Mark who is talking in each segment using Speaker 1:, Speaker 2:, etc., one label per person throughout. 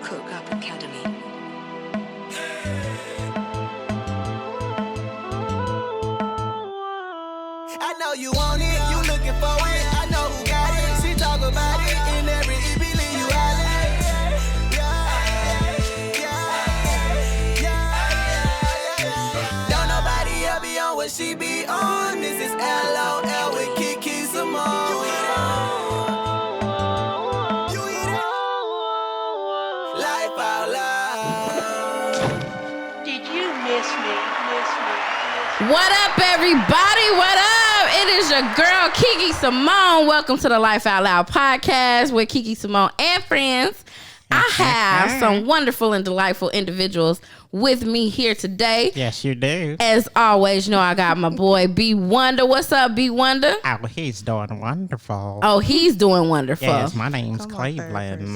Speaker 1: Cook-Up Academy.
Speaker 2: I know you want it, you looking for it. I know who got it. She talk about it in every EP, leave you don't nobody else be on what she be on. This is LOL with QuiQui Symone. Life out loud.
Speaker 3: Did you miss me?
Speaker 4: What up, everybody? What up? It is your girl, QuiQui Symone. Welcome to the Life Out Loud podcast with QuiQui Symone and friends. I have some wonderful and delightful individuals with me here today.
Speaker 5: Yes, you do.
Speaker 4: As always, you know I got my boy B Wonder. What's up, B Wonder?
Speaker 5: Oh, he's doing wonderful.
Speaker 4: Oh, he's doing wonderful.
Speaker 5: Yes, my name's Cleveland.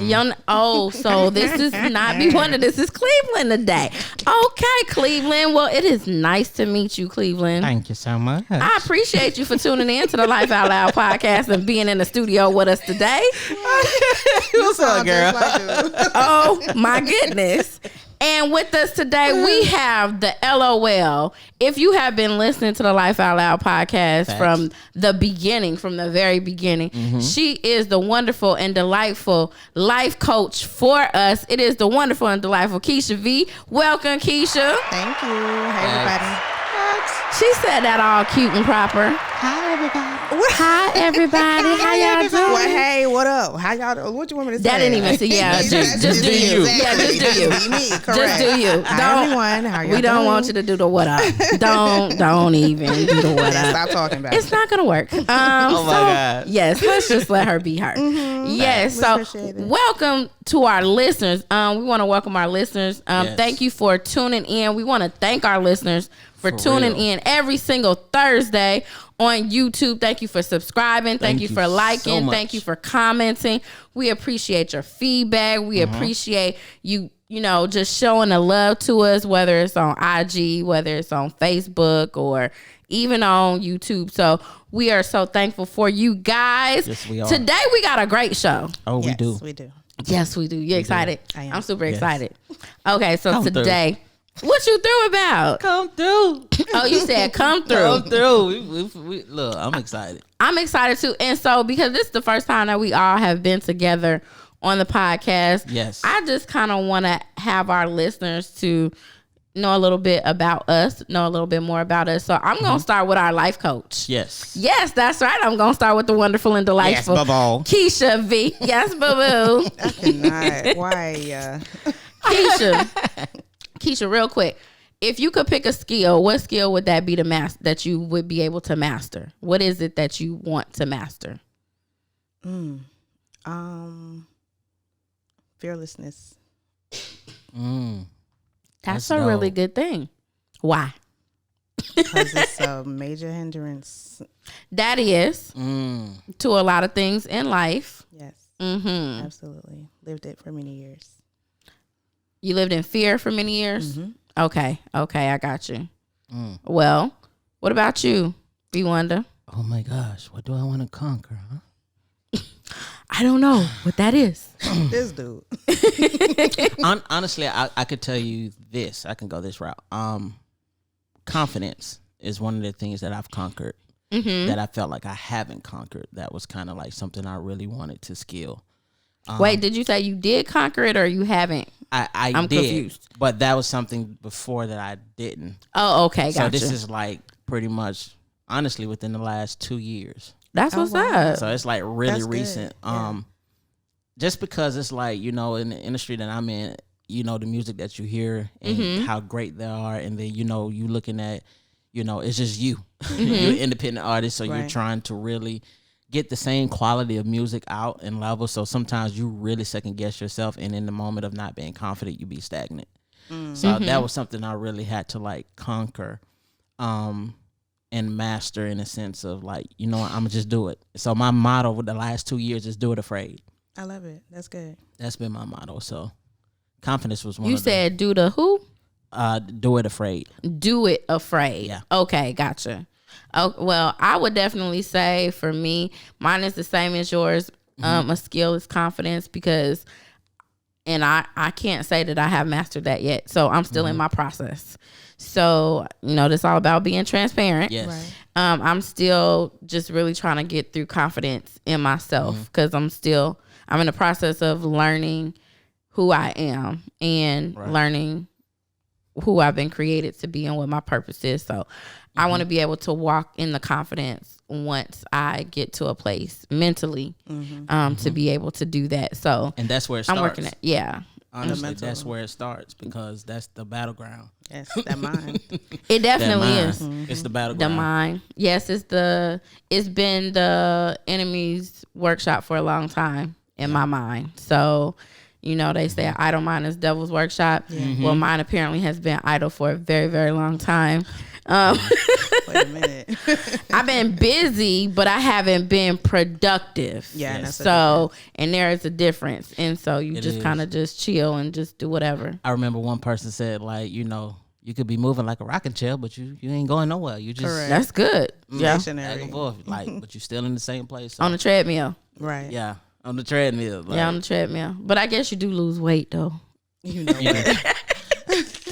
Speaker 4: So this is not B Wonder. This is Cleveland today. Okay, Cleveland. Well, it is nice to meet you, Cleveland.
Speaker 5: Thank you so much.
Speaker 4: I appreciate you for tuning in to the Life Out Loud podcast and being in the studio with us today.
Speaker 5: What's up, girl?
Speaker 4: Oh, my goodness. And with us today, we have the LOL. If you have been listening to the Life Out Loud podcast from the beginning, from the very beginning, she is the wonderful and delightful life coach for us. It is the wonderful and delightful Keisha V. Welcome, Keisha.
Speaker 6: Thank you. Hey, everybody.
Speaker 4: She said that all cute and proper.
Speaker 6: Hi, everybody.
Speaker 4: Hi, everybody. How y'all doing?
Speaker 6: Well, hey, what up? How y'all doing? What you want me to say?
Speaker 4: That didn't even say, yeah, just do you. Yeah, just do you.
Speaker 6: Me, correct.
Speaker 4: Just do you.
Speaker 6: Hi, everyone. How y'all
Speaker 4: We don't
Speaker 6: doing?
Speaker 4: want you to do the what up. Don't even do the what up.
Speaker 6: Stop talking about
Speaker 4: It's
Speaker 6: it.
Speaker 4: not gonna work. Oh
Speaker 5: my God.
Speaker 4: Yes, let's just let her be her. Yes.
Speaker 6: We
Speaker 4: So
Speaker 6: appreciate it.
Speaker 4: welcome to our listeners. We want to welcome our listeners.
Speaker 5: Yes.
Speaker 4: Thank you for tuning in. We want to thank our listeners for tuning
Speaker 5: real.
Speaker 4: in every single Thursday on YouTube. Thank you for subscribing. Thank you for liking.
Speaker 5: so
Speaker 4: Thank you
Speaker 5: much.
Speaker 4: for commenting. We appreciate your feedback. We appreciate you just showing the love to us, whether it's on IG, whether it's on Facebook, or even on YouTube. So we are so thankful for you guys.
Speaker 5: Yes, we are.
Speaker 4: Today we got a great show.
Speaker 5: Oh, we
Speaker 6: Yes,
Speaker 5: do.
Speaker 6: we do.
Speaker 4: Yes, we do. You excited?
Speaker 6: I am.
Speaker 4: I'm super
Speaker 5: Yes.
Speaker 4: excited. Okay, so
Speaker 5: Come through.
Speaker 4: today, what you through about?
Speaker 5: Come through.
Speaker 4: Oh, you said come through.
Speaker 5: Come through. We, look, I'm excited.
Speaker 4: I'm excited too. And so because this is the first time that we all have been together on the podcast,
Speaker 5: Yes.
Speaker 4: I just kind of want to have our listeners to know a little bit about us, know a little bit more about us. So I'm going to start with our life coach.
Speaker 5: Yes.
Speaker 4: Yes, that's right. I'm going to start with the wonderful and delightful
Speaker 5: Yes, boo-boo.
Speaker 4: Keisha V. Yes, boo-boo.
Speaker 6: I cannot. Why?
Speaker 4: Keisha, real quick. If you could pick a skill, what skill would that be that you would be able to master? What is it that you want to master?
Speaker 6: Fearlessness.
Speaker 4: That's
Speaker 5: That's
Speaker 4: a really
Speaker 5: dope.
Speaker 4: good thing. Why?
Speaker 6: Because it's a major hindrance.
Speaker 4: That is to a lot of things in life.
Speaker 6: Yes.
Speaker 4: Mm-hmm.
Speaker 6: Absolutely. Lived it for many years.
Speaker 4: You lived in fear for many years? Okay, I got you. Well, what about you, B Wonder?
Speaker 5: Oh, my gosh. What do I want to conquer, huh?
Speaker 4: I don't know what that is.
Speaker 6: This dude.
Speaker 5: Honestly, I could tell you this. I can go this route. Confidence is one of the things that I've conquered that I felt like I haven't conquered. That was kind of like something I really wanted to skill.
Speaker 4: Wait, did you say you did conquer it or you haven't?
Speaker 5: I'm did,
Speaker 4: confused.
Speaker 5: but that was something before that I didn't.
Speaker 4: Oh, okay,
Speaker 5: So
Speaker 4: gotcha.
Speaker 5: this is like pretty much, honestly, within the last 2 years.
Speaker 4: That's what's
Speaker 6: wow.
Speaker 4: up.
Speaker 5: So it's like really
Speaker 6: That's good,
Speaker 5: recent.
Speaker 6: yeah.
Speaker 5: Just because it's like, in the industry that I'm in, the music that you hear and how great they are, and then you looking at, it's just you. You're an independent artist, so you're
Speaker 6: Right.
Speaker 5: trying to really get the same quality of music out and level. So sometimes you really second guess yourself, and in the moment of not being confident, you be stagnant. So that was something I really had to like conquer and master, in a sense of like, I'm gonna just do it. So my motto with the last 2 years is do it afraid.
Speaker 6: I love it. That's good.
Speaker 5: That's been my motto. So confidence was one
Speaker 4: You
Speaker 5: of
Speaker 4: said do the who?
Speaker 5: do it afraid.
Speaker 4: Do it afraid.
Speaker 5: Yeah.
Speaker 4: Okay, gotcha. Oh, well, I would definitely say for me, mine is the same as yours. A skill is confidence, because I can't say that I have mastered that yet. So I'm still in my process. So, this all about being transparent.
Speaker 5: Yes.
Speaker 6: Right.
Speaker 4: I'm still just really trying to get through confidence in myself because I'm in the process of learning who I am and learning who I've been created to be and what my purpose is. So I want to be able to walk in the confidence once I get to a place mentally to be able to do that. So
Speaker 5: and that's where it starts.
Speaker 4: I'm working at
Speaker 5: Honestly, that's where it starts because that's the battleground.
Speaker 6: Yes, that mind.
Speaker 4: It definitely is.
Speaker 5: It's the battleground.
Speaker 4: The mind. Yes, it's been the enemy's workshop for a long time in my mind. So, they say idle mind is devil's workshop. Well, mine apparently has been idle for a very, very long time.
Speaker 6: Wait a minute.
Speaker 4: I've been busy, but I haven't been productive.
Speaker 6: Yeah, and that's
Speaker 4: so, and there is a difference. And so you just kind of just chill and just do whatever.
Speaker 5: I remember one person said, like, you could be moving like a rocking chair, but you ain't going nowhere. You just
Speaker 6: Correct.
Speaker 4: That's good. Yeah.
Speaker 5: back and forth, but you still in the same place. So.
Speaker 4: On the treadmill.
Speaker 6: Right.
Speaker 5: Yeah, on the treadmill. Like,
Speaker 4: Yeah, on the treadmill. But I guess you do lose weight though.
Speaker 6: You know,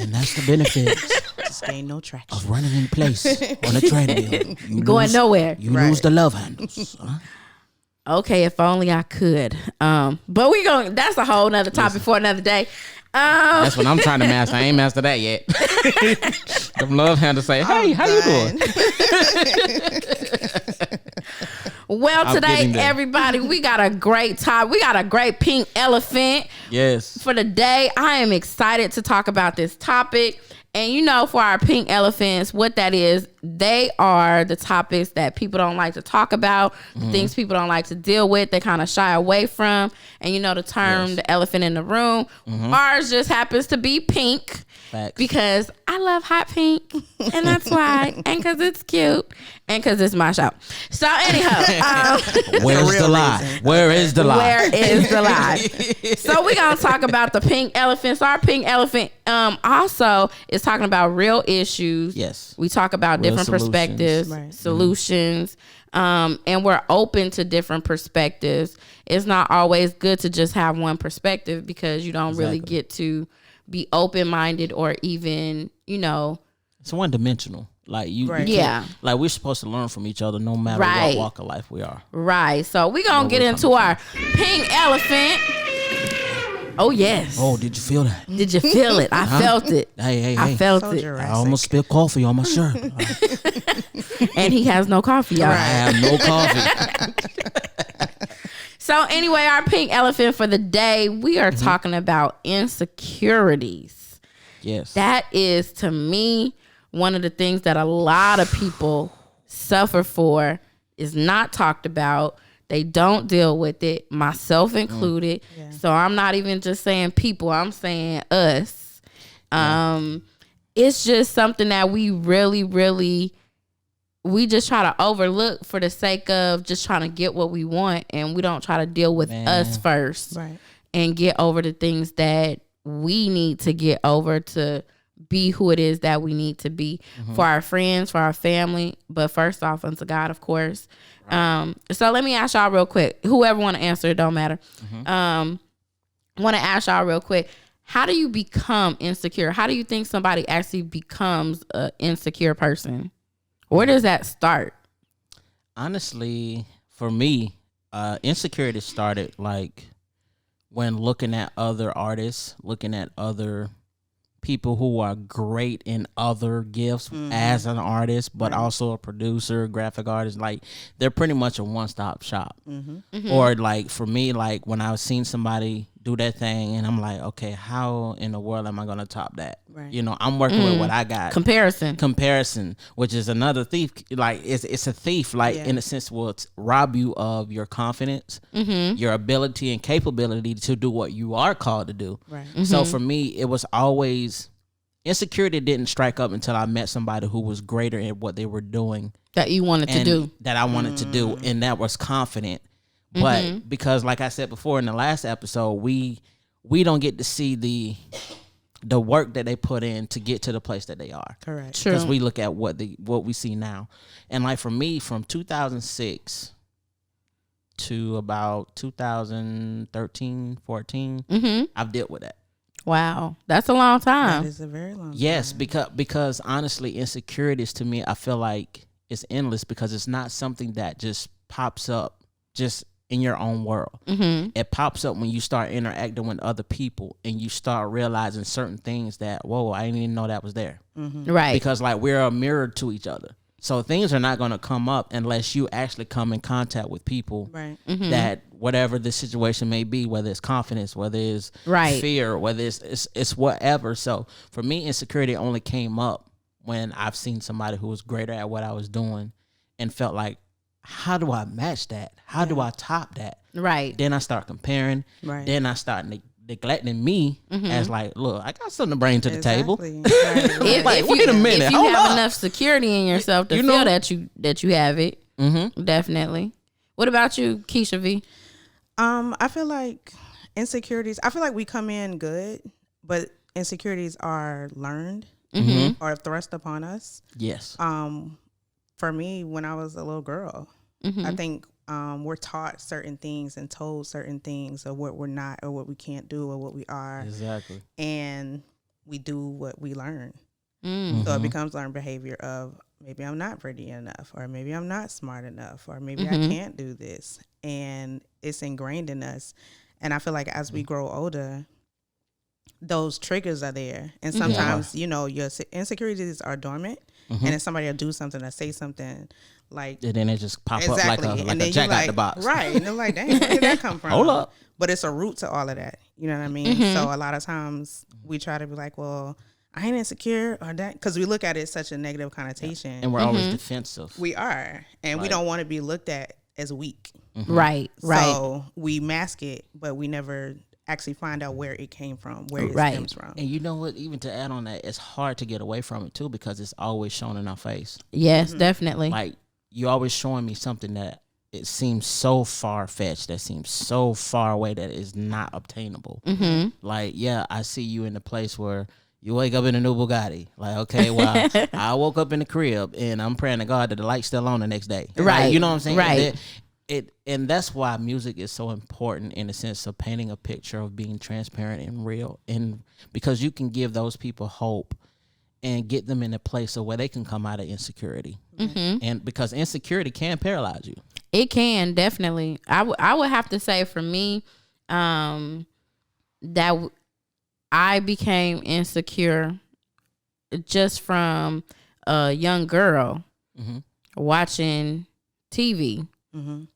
Speaker 5: and that's the benefit
Speaker 6: just gain no traction.
Speaker 5: of running in place on a treadmill. You
Speaker 4: Going nowhere.
Speaker 5: You lose the love handles. Huh?
Speaker 4: Okay, if only I could. But that's a whole nother topic for another day.
Speaker 5: That's what I'm trying to master. I ain't mastered that yet. Them love handles say, "Hey, how you doing?"
Speaker 4: Well, today, everybody, we got a great topic. We got a great pink elephant.
Speaker 5: Yes.
Speaker 4: For the day, I am excited to talk about this topic. And for our pink elephants, what that is, they are the topics that people don't like to talk about, things people don't like to deal with, they kind of shy away from. And the term, the elephant in the room, ours just happens to be pink.
Speaker 5: Facts.
Speaker 4: Because I love hot pink, and that's why, and because it's cute, and because it's my shop. So anyhow,
Speaker 5: where's the lie? Where is the lie?
Speaker 4: Where is the lie? So we're gonna talk about the pink elephant. So our pink elephant also is talking about real issues.
Speaker 5: Yes,
Speaker 4: we talk about
Speaker 5: real
Speaker 4: different
Speaker 5: solutions.
Speaker 4: perspectives, solutions. And we're open to different perspectives. It's not always good to just have one perspective because you don't really get to be open-minded or even,
Speaker 5: it's one-dimensional. Like you,
Speaker 6: Right.
Speaker 4: Yeah.
Speaker 5: Like we're supposed to learn from each other, no matter
Speaker 4: Right.
Speaker 5: what walk of life we are.
Speaker 4: Right. So we're gonna get into our pink elephant. Oh yes.
Speaker 5: Oh, did you feel that?
Speaker 4: Did you feel it? I felt it.
Speaker 5: Hey.
Speaker 4: I felt
Speaker 6: So
Speaker 4: it.
Speaker 6: Jurassic.
Speaker 5: I almost spilled coffee on my shirt.
Speaker 4: And he has no coffee, y'all.
Speaker 5: I have no coffee.
Speaker 4: So anyway, our pink elephant for the day, we are talking about insecurities.
Speaker 5: Yes.
Speaker 4: That is, to me, one of the things that a lot of people suffer for, is not talked about. They don't deal with it, myself included.
Speaker 6: Yeah.
Speaker 4: So I'm not even just saying people, I'm saying us. It's just something that we really, really, we just try to overlook for the sake of just trying to get what we want, and we don't try to deal with us first,
Speaker 6: Right.
Speaker 4: and get over the things that we need to get over to be who it is that we need to be for our friends, for our family, but first off unto God, of course. So let me ask y'all real quick. Whoever want to answer, it don't matter. Want to ask y'all real quick. How do you become insecure? How do you think somebody actually becomes an insecure person? Where does that start?
Speaker 5: Honestly, for me, insecurity started like when looking at other artists, looking at other people who are great in other gifts as an artist, but also a producer, graphic artist. Like they're pretty much a one-stop shop. Or like for me, like when I was seeing somebody do that thing and I'm like, okay, how in the world am I going to top that?
Speaker 6: Right.
Speaker 5: I'm working with what I got. Comparison, which is another thief. Like it's a thief, like in a sense, will rob you of your confidence, your ability and capability to do what you are called to do.
Speaker 6: Right.
Speaker 5: So for me, it was always insecurity didn't strike up until I met somebody who was greater in what they were doing
Speaker 4: That you wanted to do.
Speaker 5: that I wanted to do, and that was confident. But because, like I said before in the last episode, we don't get to see the work that they put in to get to the place that they are.
Speaker 6: Correct.
Speaker 4: True.
Speaker 5: Because we look at what we see now, and like for me, from 2006 to about 2013, 14. I've dealt with that.
Speaker 4: Wow, that's a long time.
Speaker 6: That is a very long
Speaker 5: Yes,
Speaker 6: time.
Speaker 5: because honestly, insecurities to me, I feel like it's endless because it's not something that just pops up just in your own world. It pops up when you start interacting with other people and you start realizing certain things that, whoa, I didn't even know that was there.
Speaker 4: Right.
Speaker 5: Because like we're a mirror to each other. So things are not going to come up unless you actually come in contact with people
Speaker 6: Right.
Speaker 5: that whatever the situation may be, whether it's confidence, whether it's
Speaker 4: Right.
Speaker 5: fear, whether it's whatever. So for me, insecurity only came up when I've seen somebody who was greater at what I was doing and felt like, how do I match that? How do I top that?
Speaker 4: Right.
Speaker 5: Then I start comparing.
Speaker 6: Right.
Speaker 5: Then I start neglecting me as like, look, I got something to bring to the table.
Speaker 6: Exactly. Right, right.
Speaker 5: Like, wait a minute,
Speaker 4: If you
Speaker 5: hold
Speaker 4: have
Speaker 5: up.
Speaker 4: enough security in yourself to
Speaker 5: You
Speaker 4: feel
Speaker 5: know-
Speaker 4: that you have it, definitely. What about you, Keisha V?
Speaker 6: I feel like insecurities. I feel like we come in good, but insecurities are learned or thrust upon us.
Speaker 5: Yes.
Speaker 6: For me, when I was a little girl, I think we're taught certain things and told certain things of what we're not or what we can't do or what we are,
Speaker 5: Exactly.
Speaker 6: and we do what we learn. So it becomes learned behavior of maybe I'm not pretty enough, or maybe I'm not smart enough, or maybe I can't do this, and it's ingrained in us. And I feel like as we grow older, those triggers are there, and sometimes you know your insecurities are dormant, and then somebody will do something or say something like
Speaker 5: And then it just pop
Speaker 6: exactly,
Speaker 5: up like
Speaker 6: and
Speaker 5: a
Speaker 6: then
Speaker 5: jack
Speaker 6: you
Speaker 5: out the box.
Speaker 6: right? And they're like, "Dang, where did that come from?"
Speaker 5: Hold up.
Speaker 6: But it's a root to all of that. You know what I mean? So a lot of times we try to be like, "Well, I ain't insecure," or that, because we look at it as such a negative connotation.
Speaker 5: And we're always defensive.
Speaker 6: We are, and we
Speaker 5: Like-
Speaker 6: don't want to be looked at as weak.
Speaker 4: Right. Right.
Speaker 6: So we mask it, but we never actually find out where it came from, where it
Speaker 4: Right.
Speaker 6: stems from.
Speaker 5: And you know what? Even to add on that, it's hard to get away from it too because it's always shown in our face.
Speaker 4: Yes, definitely.
Speaker 5: Like you're always showing me something that it seems so far fetched, that seems so far away that is not obtainable. Like, yeah, I see you in the place where you wake up in a new Bugatti. Like, okay, well, I woke up in the crib and I'm praying to God that the light's still on the next day.
Speaker 4: Right.
Speaker 5: Like, you know what I'm saying?
Speaker 4: Right.
Speaker 5: And that's why music is so important in the sense of painting a picture of being transparent and real, and because you can give those people hope and get them in a place of where they can come out of insecurity. And because insecurity can paralyze you.
Speaker 4: It can, definitely. I would have to say for me, that I became insecure just from a young girl watching TV.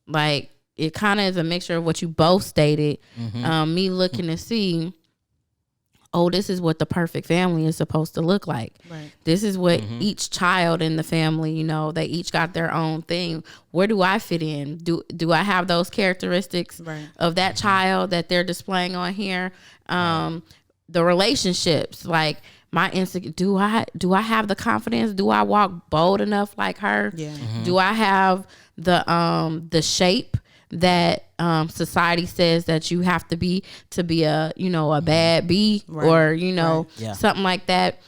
Speaker 4: Like, it kind of is a mixture of what you both stated. Me looking to see, oh, this is what the perfect family is supposed to look like.
Speaker 6: Right.
Speaker 4: This is what each child in the family, you know, they each got their own thing. Where do I fit in? Do I have those characteristics
Speaker 6: Right.
Speaker 4: of that child that they're displaying on here? The relationships, like my do I have the confidence? Do I walk bold enough like her?
Speaker 6: Yeah.
Speaker 4: Do I have the shape that society says that you have to be a, you know, a bad bee,
Speaker 6: Right.
Speaker 4: or, you know,
Speaker 5: Right. Yeah.
Speaker 4: something like that.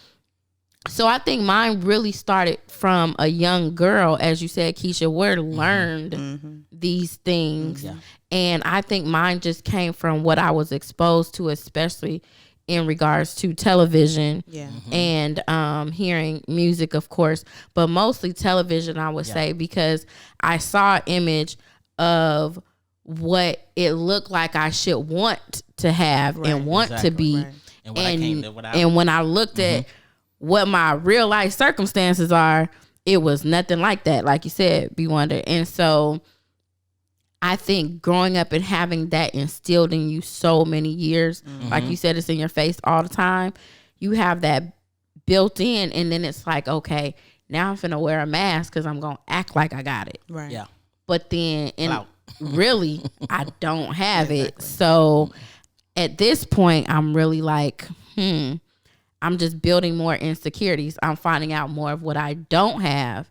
Speaker 4: So I think mine really started from a young girl, as you said, Keisha. We're learned these things,
Speaker 5: Yeah.
Speaker 4: and I think mine just came from what I was exposed to, especially in regards to television.
Speaker 6: Yeah.
Speaker 4: And hearing music, of course, but mostly television, I would say, because I saw an image of what it looked like I should want to have and want to
Speaker 5: Exactly.
Speaker 4: be.
Speaker 6: Right.
Speaker 5: And what I came to without.
Speaker 4: And when I looked at what my real life circumstances are, it was nothing like that, like you said, B Wonder. And so I think growing up and having that instilled in you so many years, like you said, it's in your face all the time. You have that built in, and then it's like, okay, now I'm finna wear a mask because I'm gonna act like I got it.
Speaker 6: Right.
Speaker 5: Yeah.
Speaker 4: But then, and
Speaker 5: Clout.
Speaker 4: really, I don't have it. So at this point, I'm really like, I'm just building more insecurities. I'm finding out more of what I don't have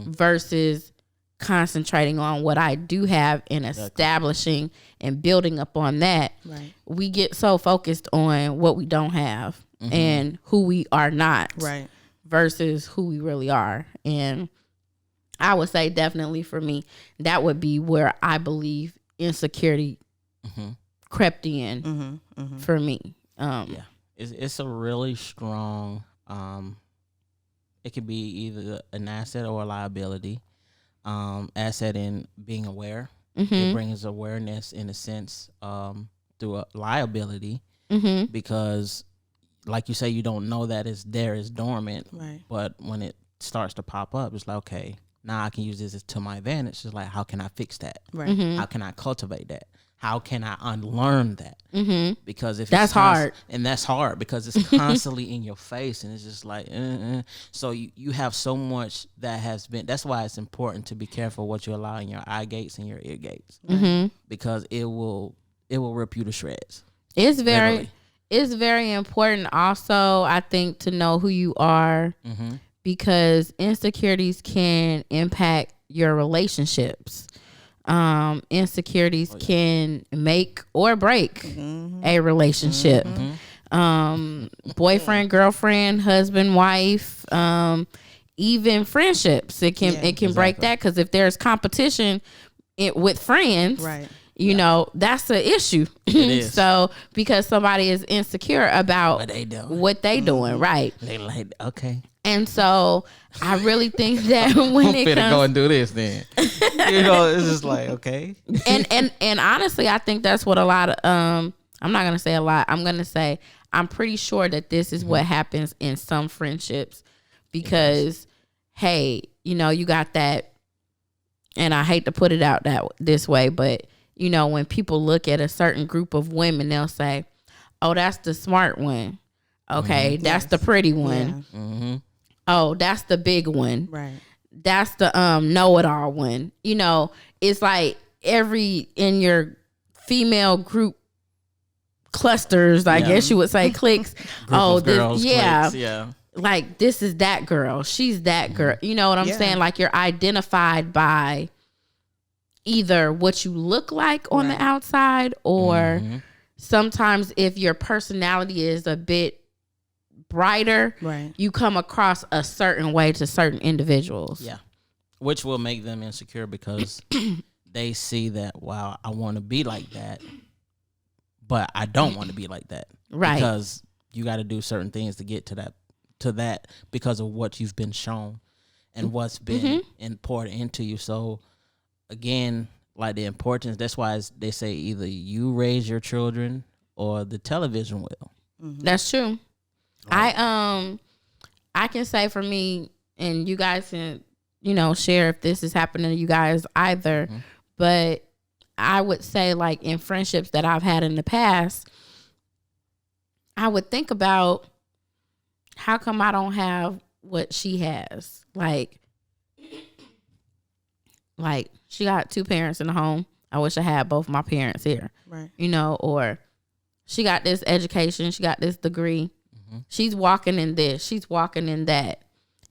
Speaker 4: versus concentrating on what I do have and establishing and building up on that.
Speaker 6: Right.
Speaker 4: We get so focused on what we don't have and who we are not
Speaker 6: Right.
Speaker 4: versus who we really are. And I would say definitely for me, that would be where I believe insecurity crept in for me.
Speaker 5: Yeah, it's a really strong. It could be either an asset or a liability. Asset in being aware. It brings awareness in a sense through a liability because, like you say, you don't know that it's there, it's dormant.
Speaker 6: Right.
Speaker 5: But when it starts to pop up, it's like, okay, now I can use this to my advantage. It's like, how can I fix that?
Speaker 6: Right.
Speaker 5: How can I cultivate that? How can I unlearn that? Because if
Speaker 4: that's hard,
Speaker 5: and that's hard because it's constantly in your face, and it's just like, so you have so much that has been. That's why it's important to be careful what you allow in your eye gates and your ear gates, because it will rip you to shreds.
Speaker 4: It's very important. Also, I think to know who you are, because insecurities can impact your relationships. Insecurities can make or break a relationship. Boyfriend, girlfriend, husband, wife, even friendships. It can break that, because if there's competition with friends,
Speaker 6: Right.
Speaker 4: you know, that's an issue.
Speaker 5: It is.
Speaker 4: So because somebody is insecure about what they doing, right?
Speaker 5: They like, okay.
Speaker 4: And so I really think that when it comes,
Speaker 5: go and do this, then it's just like, okay.
Speaker 4: and honestly, I think that's what a lot of I'm not gonna say a lot. I'm gonna say I'm pretty sure that this is what happens in some friendships, because hey, you know, you got that, and I hate to put it out this way, but you know, when people look at a certain group of women, they'll say, "Oh, that's the smart one. Okay, that's the pretty one.
Speaker 6: Yeah.
Speaker 4: Oh, that's the big one.
Speaker 6: Right.
Speaker 4: That's the know-it-all one." You know, it's like in your female group clusters, I guess you would say, cliques.
Speaker 5: Girls,
Speaker 4: yeah.
Speaker 5: cliques,
Speaker 4: Like, this is that girl. She's that girl. You know what I'm saying? Like, you're identified by either what you look like on the outside, or sometimes if your personality is a bit brighter,
Speaker 6: Right.
Speaker 4: you come across a certain way to certain individuals.
Speaker 5: Yeah. Which will make them insecure because they see that, wow, I want to be like that, but I don't want to be like that.
Speaker 4: Right.
Speaker 5: Because you got to do certain things to get to that because of what you've been shown and what's been poured into you. So again, like the importance, that's why they say either you raise your children or the television will.
Speaker 4: That's true. Right. I can say for me, and you guys can, you know, share if this is happening to you guys either, but I would say, like, in friendships that I've had in the past, I would think about, how come I don't have what she has? Like she got 2 parents in the home. I wish I had both my parents here.
Speaker 6: Right.
Speaker 4: You know, or she got this education, she got this degree. She's walking in this, she's walking in that.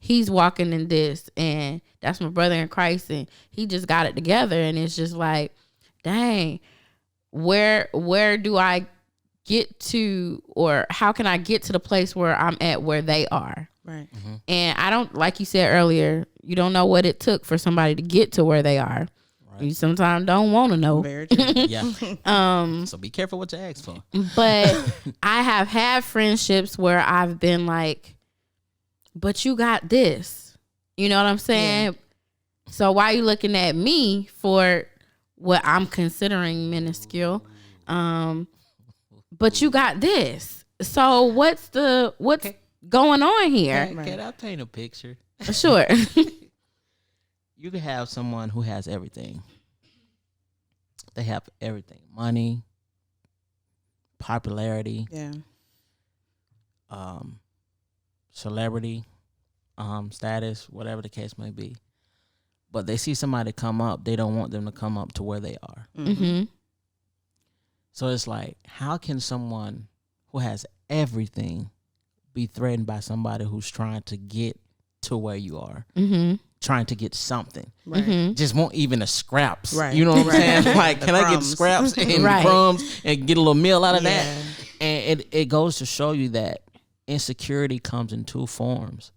Speaker 4: He's walking in this, and that's my brother in Christ, and he just got it together. And it's just like, dang, where do I get to, or how can I get to the place where I'm at, where they are?
Speaker 6: Right.
Speaker 4: And I don't, like you said earlier, you don't know what it took for somebody to get to where they are. Right. You sometimes don't want to know.
Speaker 6: Very true.
Speaker 5: Yeah. So be careful what you ask for.
Speaker 4: But I have had friendships where I've been like, but you got this. You know what I'm saying? Yeah. So why are you looking at me for what I'm considering minuscule? But you got this. So what's going on here?
Speaker 5: Can I paint a picture?
Speaker 4: Sure.
Speaker 5: You can have someone who has everything. They have everything. Money, popularity, celebrity, status, whatever the case may be. But they see somebody come up, they don't want them to come up to where they are. So it's like, how can someone who has everything be threatened by somebody who's trying to get to where you are? Trying to get something.
Speaker 6: Right.
Speaker 5: Just want even a scraps.
Speaker 6: Right.
Speaker 5: You know what I'm saying? Like, can I get scraps and crumbs and get a little meal out of that? And it goes to show you that insecurity comes in 2 forms.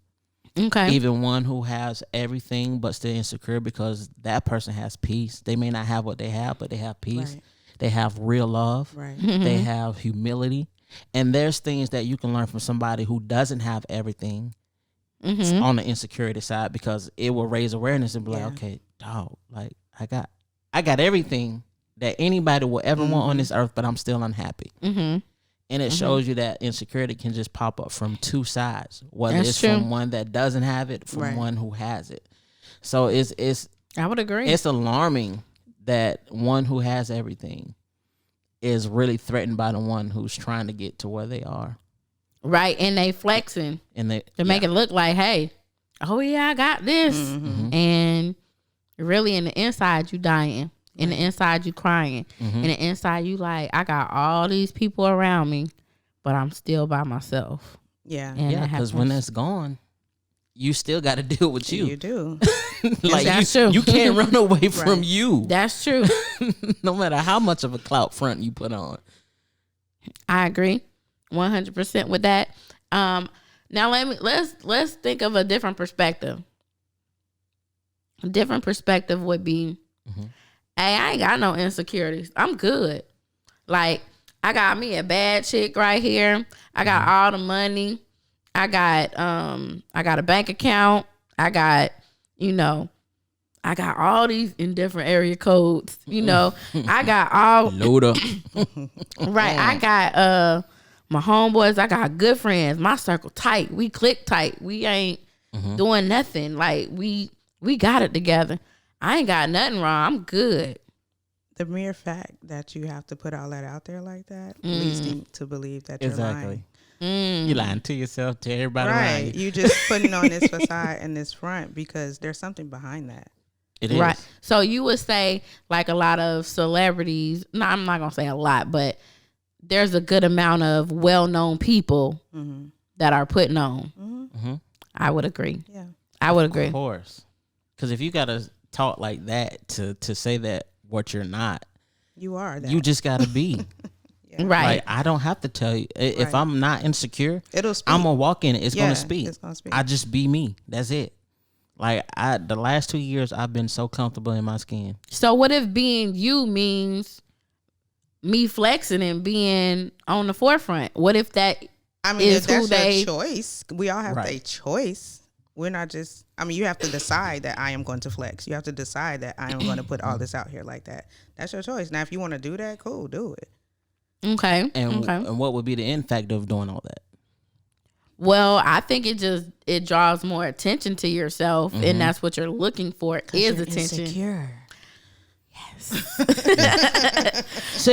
Speaker 4: Okay.
Speaker 5: Even one who has everything but still insecure because that person has peace. They may not have what they have, but they have peace.
Speaker 6: Right.
Speaker 5: They have real love.
Speaker 6: Right.
Speaker 5: They have humility. And there's things that you can learn from somebody who doesn't have everything on the insecurity side, because it will raise awareness and be like, okay, dog, like I got everything that anybody will ever want on this earth, but I'm still unhappy. And it shows you that insecurity can just pop up from two sides, whether
Speaker 4: That's
Speaker 5: it's
Speaker 4: true.
Speaker 5: from one that doesn't have it, from one who has it. So it's
Speaker 4: I would agree.
Speaker 5: It's alarming that one who has everything is really threatened by the one who's trying to get to where they are.
Speaker 4: Right, and they flexing
Speaker 5: And they
Speaker 4: make it look like, hey, oh yeah, I got this. And really in the inside you dying. In the inside you crying. In the inside you like, I got all these people around me, but I'm still by myself.
Speaker 6: Yeah.
Speaker 4: And
Speaker 5: yeah, because when that's gone, you still got to deal with you.
Speaker 6: You do.
Speaker 5: Like
Speaker 4: That's true.
Speaker 5: you can't run away from you.
Speaker 4: That's true.
Speaker 5: No matter how much of a clout front you put on.
Speaker 4: I agree 100% with that. Now let's think of a different perspective. A different perspective would be, hey, I ain't got no insecurities. I'm good. Like, I got me a bad chick right here. I got all the money. I got a bank account. I got all these in different area codes. I got all
Speaker 5: Loader.
Speaker 4: right. I got my homeboys. I got good friends. My circle tight. We click tight. We ain't doing nothing. Like we got it together. I ain't got nothing wrong. I'm good.
Speaker 6: The mere fact that you have to put all that out there like that leads me to believe that you're lying.
Speaker 5: You're lying to yourself, to everybody around you.
Speaker 6: You just putting on this facade and this front because there's something behind that.
Speaker 5: It is.
Speaker 4: Right. So you would say like a lot of celebrities, no, I'm not going to say a lot, but there's a good amount of well-known people that are putting on. I would agree.
Speaker 6: Yeah.
Speaker 4: I would agree.
Speaker 5: Of course. Because if you got to talk like that to say that what you're not,
Speaker 6: You are that.
Speaker 5: you just got to be.
Speaker 4: Right.
Speaker 5: Like, I don't have to tell you. If I'm not insecure,
Speaker 6: It'll speak.
Speaker 5: I'm going to walk in it. It's going to speak.
Speaker 6: It's gonna speak.
Speaker 5: I just be me. That's it. Like, the last 2 years, I've been so comfortable in my skin.
Speaker 4: So what if being you means me flexing and being on the forefront? What if that
Speaker 6: if
Speaker 4: who
Speaker 6: that's your choice, we all have a choice. We're not just, you have to decide that I am going to flex. You have to decide that I am going to put all this out here like that. That's your choice. Now, if you want to do that, cool, do it.
Speaker 4: Okay.
Speaker 5: And what would be the end factor of doing all that?
Speaker 4: Well, I think it draws more attention to yourself, and that's what you're looking for is attention.
Speaker 6: Insecure.
Speaker 5: Say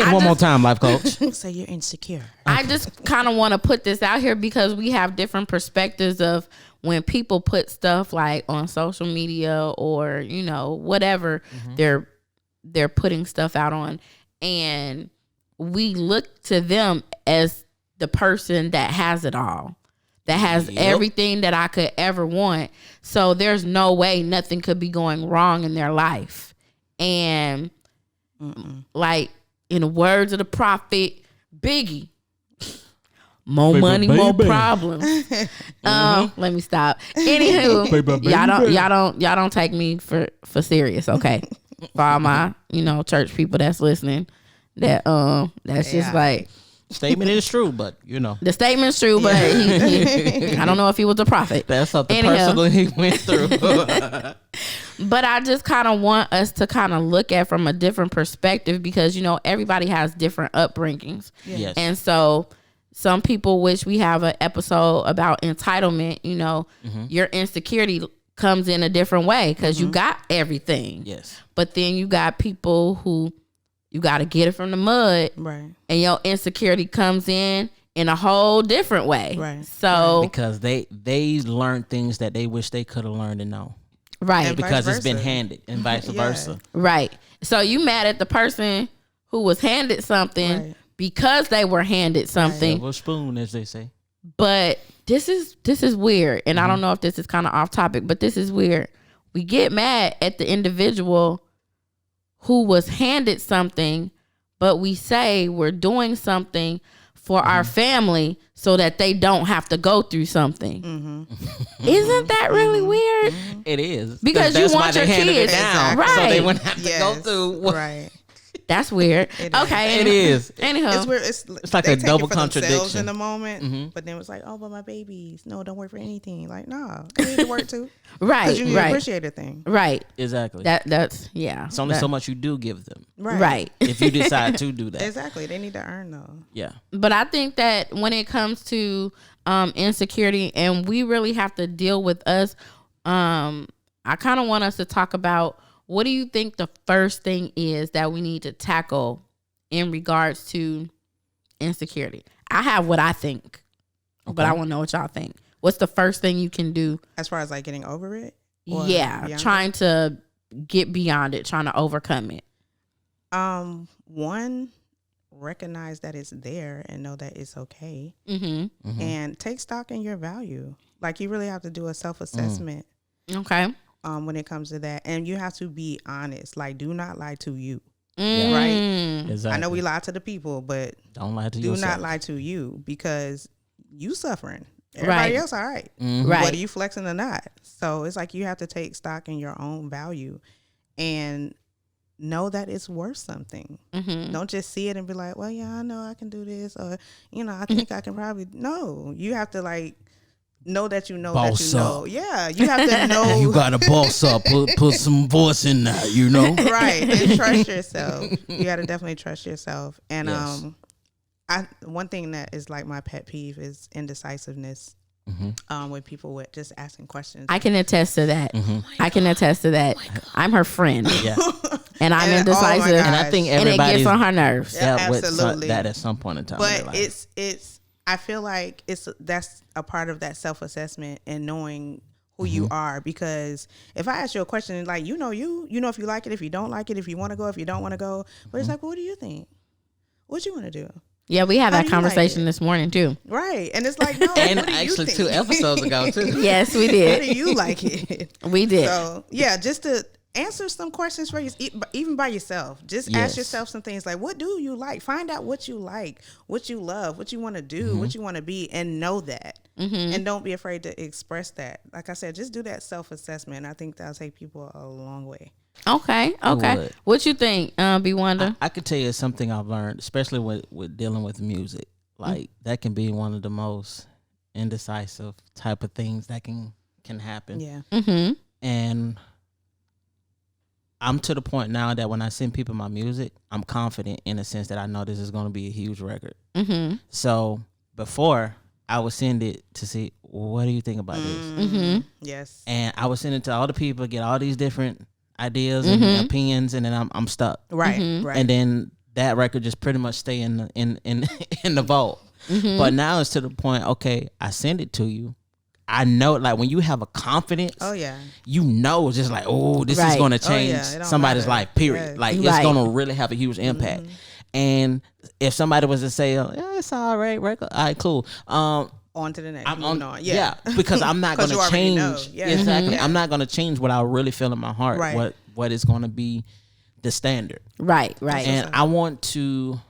Speaker 5: it one more time, life coach.
Speaker 6: Say you're insecure.
Speaker 4: I just kind of want to put this out here because we have different perspectives of when people put stuff like on social media or whatever they're putting stuff out on, and we look to them as the person that has it all, that has everything that I could ever want. So there's no way nothing could be going wrong in their life. And like in the words of the prophet Biggie, more money, more problems. Let me stop. Anywho, y'all don't take me for serious, okay? For all my church people that's listening, that's just like.
Speaker 5: Statement is true, but
Speaker 4: the statement's true, but he I don't know if he was a prophet.
Speaker 5: That's something personal he went through.
Speaker 4: But I just kind of want us to kind of look at from a different perspective because everybody has different upbringings.
Speaker 5: Yes.
Speaker 4: And so some people wish we have an episode about entitlement. Your insecurity comes in a different way because you got everything.
Speaker 5: Yes.
Speaker 4: But then you got people who you got to get it from the mud.
Speaker 6: Right.
Speaker 4: And your insecurity comes in a whole different way.
Speaker 6: Right.
Speaker 4: So
Speaker 5: because they learned things that they wish they could have learned and know.
Speaker 4: Right.
Speaker 6: And
Speaker 5: Because
Speaker 6: vice
Speaker 5: it's been
Speaker 6: versa.
Speaker 5: handed and vice versa.
Speaker 4: Right. So you mad at the person who was handed something because they were handed something.
Speaker 5: Silver spoon, as they say.
Speaker 4: But this is weird. And I don't know if this is kind of off topic, but this is weird. We get mad at the individual who was handed something, but we say we're doing something for our family so that they don't have to go through something. Isn't that really weird?
Speaker 5: It is.
Speaker 4: Because
Speaker 5: that's
Speaker 4: you
Speaker 5: why
Speaker 4: want
Speaker 5: they
Speaker 4: your
Speaker 5: handed
Speaker 4: kids.
Speaker 5: it down,
Speaker 4: Right.
Speaker 5: so they wouldn't have to go through.
Speaker 6: Right.
Speaker 4: That's weird.
Speaker 6: It is.
Speaker 4: Okay.
Speaker 5: It is.
Speaker 4: Anyhow.
Speaker 6: It's weird. It's
Speaker 5: like
Speaker 6: they
Speaker 5: a
Speaker 6: take
Speaker 5: double
Speaker 6: it for themselves
Speaker 5: contradiction.
Speaker 6: in the moment, but then it's like, oh, but my babies, no, don't work for anything. Like, no, I need to work too.
Speaker 4: Right.
Speaker 6: Because you need to
Speaker 4: Right.
Speaker 6: appreciate a thing.
Speaker 4: Right.
Speaker 5: Exactly.
Speaker 4: That's yeah.
Speaker 5: It's only so much you do give them.
Speaker 4: Right.
Speaker 5: If you decide to do that.
Speaker 6: Exactly. They need to earn though.
Speaker 5: Yeah.
Speaker 4: But I think that when it comes to insecurity, and we really have to deal with us, I kind of want us to talk about, what do you think the first thing is that we need to tackle in regards to insecurity? I have what I think, but I want to know what y'all think. What's the first thing you can do?
Speaker 6: As far as like getting over it? Or
Speaker 4: Yeah,
Speaker 6: beyond
Speaker 4: trying to get beyond it, trying to overcome it.
Speaker 6: One, recognize that it's there and know that it's okay.
Speaker 4: Mm-hmm.
Speaker 6: And take stock in your value. Like, you really have to do a self-assessment
Speaker 4: Okay.
Speaker 6: when it comes to that. And you have to be honest. Like, do not lie to you.
Speaker 4: Mm.
Speaker 6: Right?
Speaker 5: Exactly.
Speaker 6: I know we lie to the people, but
Speaker 5: Don't lie to
Speaker 6: do
Speaker 5: yourself.
Speaker 6: not lie to you, because you suffering. Everybody
Speaker 4: Right.
Speaker 6: else all right.
Speaker 4: Right.
Speaker 6: Whether you flexing or not. So it's like you have to take stock in your own value and know that it's worth something.
Speaker 4: Mm-hmm.
Speaker 6: Don't just see it and be like, well, yeah, I know I can do this, or, you know, I think I can probably. No, you have to like know that you know
Speaker 5: Boss
Speaker 6: that you know.
Speaker 5: up.
Speaker 6: Yeah, you have to know.
Speaker 5: You got to boss up. Put some voice in that, you know?
Speaker 6: Right, and trust yourself. You got to definitely trust yourself. And
Speaker 5: Yes.
Speaker 6: one thing that is like my pet peeve is indecisiveness. When people would just asking questions.
Speaker 4: I can attest to that. I can attest to that. I'm her friend,
Speaker 5: Yeah.
Speaker 4: and I'm
Speaker 6: And-
Speaker 4: indecisive,
Speaker 6: oh my
Speaker 5: And I think
Speaker 4: and it
Speaker 5: everybody's
Speaker 4: gets on her nerves.
Speaker 6: Yeah.
Speaker 5: dealt with
Speaker 6: Absolutely.
Speaker 5: that at some point in time. in their
Speaker 6: But
Speaker 5: life.
Speaker 6: it's I feel like that's a part of that self-assessment and knowing who you are. Because if I ask you a question, like, you know if you like it, if you don't like it, if you want to go, if you don't want to go, but it's like, well, what do you think? What you want to do?
Speaker 4: Yeah, we had
Speaker 6: How
Speaker 4: that
Speaker 6: do you like
Speaker 4: conversation
Speaker 6: it?
Speaker 4: this morning too.
Speaker 6: Right. And it's like, no,
Speaker 5: and
Speaker 6: what do you
Speaker 5: actually
Speaker 6: think?
Speaker 5: 2 episodes ago, too.
Speaker 4: Yes, we
Speaker 6: How
Speaker 4: did.
Speaker 6: do you like it?
Speaker 4: We did.
Speaker 6: So yeah, just to answer some questions for you, even by yourself. Just
Speaker 5: Yes.
Speaker 6: ask yourself some things like, what do you like? Find out what you like, what you love, what you want to do, what you want to be, and know that. And don't be afraid to express that. Like I said, just do that self-assessment. I think that'll take people a long way.
Speaker 4: Okay.
Speaker 5: would.
Speaker 4: What you think, B Wonder?
Speaker 5: I could tell you something I've learned, especially with dealing with music. Like, that can be one of the most indecisive type of things that can happen.
Speaker 6: Yeah.
Speaker 4: Mm-hmm.
Speaker 5: And I'm to the point now that when I send people my music, I'm confident in the sense that I know this is going to be a huge record.
Speaker 4: Mm-hmm.
Speaker 5: So before, I would send it to see, what do you think about this?
Speaker 4: Mm-hmm.
Speaker 6: Yes.
Speaker 5: And I would send it to all the people, get all these different ideas and opinions, and then I'm stuck.
Speaker 6: Right. Right.
Speaker 5: And then that record just pretty much stay in the vault. But now it's to the point, okay, I send it to you. I know, like, when you have a confidence,
Speaker 6: oh yeah.
Speaker 5: you know, it's just like, oh, this is
Speaker 4: Right.
Speaker 5: going to
Speaker 6: Oh, yeah,
Speaker 5: change
Speaker 6: it don't
Speaker 5: somebody's
Speaker 6: matter.
Speaker 5: life, period.
Speaker 6: Yes.
Speaker 5: Like,
Speaker 4: Right.
Speaker 5: it's going to really have a huge impact. And if somebody was to say, oh, yeah, it's all right, record, all right, cool.
Speaker 6: On to the next.
Speaker 5: I'm
Speaker 6: Moving on. Yeah.
Speaker 5: because I'm not
Speaker 6: 'Cause
Speaker 5: going
Speaker 6: you
Speaker 5: to
Speaker 6: already
Speaker 5: change.
Speaker 6: know. Yeah.
Speaker 5: Exactly.
Speaker 6: Yeah.
Speaker 5: I'm not going to change what I really feel in my heart,
Speaker 6: Right.
Speaker 5: what is going to be the standard.
Speaker 4: Right. Right.
Speaker 5: And I want to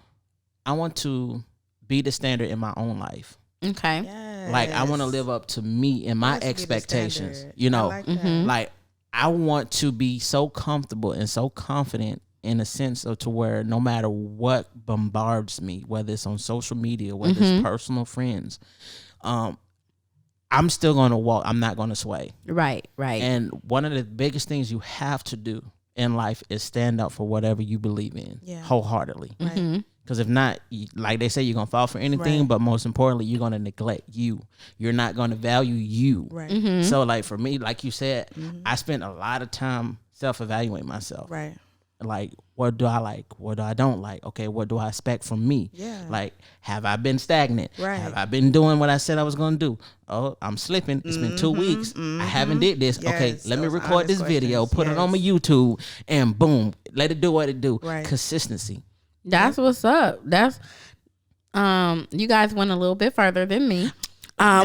Speaker 5: be the standard in my own life.
Speaker 4: Okay.
Speaker 6: Yes.
Speaker 5: Like, I want to live up to me and my
Speaker 6: Has to be the
Speaker 5: expectations.
Speaker 6: standard.
Speaker 5: You know,
Speaker 6: I like that.
Speaker 5: like, I want to be so comfortable and so confident in a sense of to where no matter what bombards me, whether it's on social media, whether it's personal friends, I'm still going to walk. I'm not going to sway.
Speaker 4: Right. Right.
Speaker 5: And one of the biggest things you have to do in life is stand up for whatever you believe in wholeheartedly.
Speaker 6: Right.
Speaker 5: Because if not, like they say, you're going to fall for anything,
Speaker 6: Right.
Speaker 5: but most importantly, you're going to neglect you. You're not going to value you.
Speaker 6: Right.
Speaker 5: So, like, for me, like you said, I spent a lot of time self-evaluating myself.
Speaker 6: Right.
Speaker 5: Like, what do I like? What do I don't like? Okay, what do I expect from me?
Speaker 6: Yeah.
Speaker 5: Like, have I been stagnant?
Speaker 6: Right.
Speaker 5: Have I been doing what I said I was going to do? Oh, I'm slipping. It's been 2 weeks. I haven't did this. Okay,
Speaker 6: Yes,
Speaker 5: let me
Speaker 6: those
Speaker 5: record this
Speaker 6: honest
Speaker 5: video,
Speaker 6: questions.
Speaker 5: put it on my
Speaker 6: Yes.
Speaker 5: YouTube, and boom, let it do what it do.
Speaker 6: Right.
Speaker 5: Consistency.
Speaker 4: That's what's up. That's you guys went a little bit further than me. No.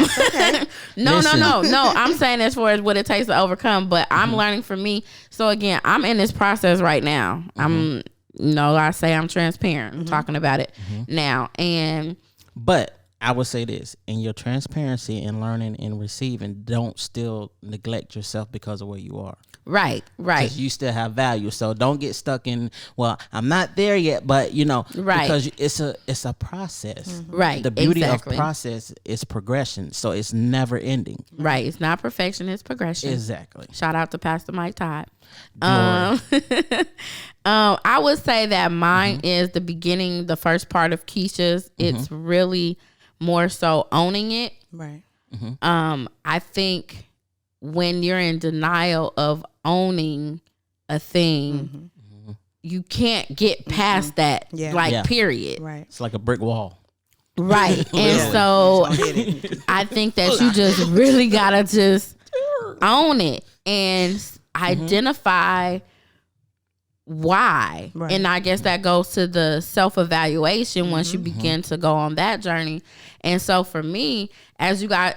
Speaker 5: Listen.
Speaker 4: I'm saying as far as what it takes to overcome, but I'm learning from me. So again, I'm in this process right now. I say I'm transparent. I'm talking about it now. And
Speaker 5: But I would say this: in your transparency and learning and receiving, don't still neglect yourself because of where you are.
Speaker 4: Right.
Speaker 5: 'Cause you still have value, so don't get stuck in. Well, I'm not there yet, but
Speaker 4: Right.
Speaker 5: because it's a process.
Speaker 4: Right.
Speaker 5: The beauty
Speaker 4: exactly.
Speaker 5: of process is progression, so it's never ending.
Speaker 4: Right. It's not perfection, it's progression.
Speaker 5: Exactly.
Speaker 4: Shout out to Pastor Mike Todd.
Speaker 5: Glory.
Speaker 4: I would say that mine is the beginning, the first part of Keisha's. It's really more so owning it.
Speaker 6: Right.
Speaker 4: I think when you're in denial of owning a thing, you can't get past that.
Speaker 6: Yeah.
Speaker 4: Like,
Speaker 5: Yeah.
Speaker 4: period.
Speaker 6: Right.
Speaker 5: It's like a brick wall.
Speaker 4: Right. And so I think that you just really gotta just own it and identify why.
Speaker 6: Right.
Speaker 4: And I guess that goes to the self-evaluation once you begin to go on that journey. And so for me, as you guys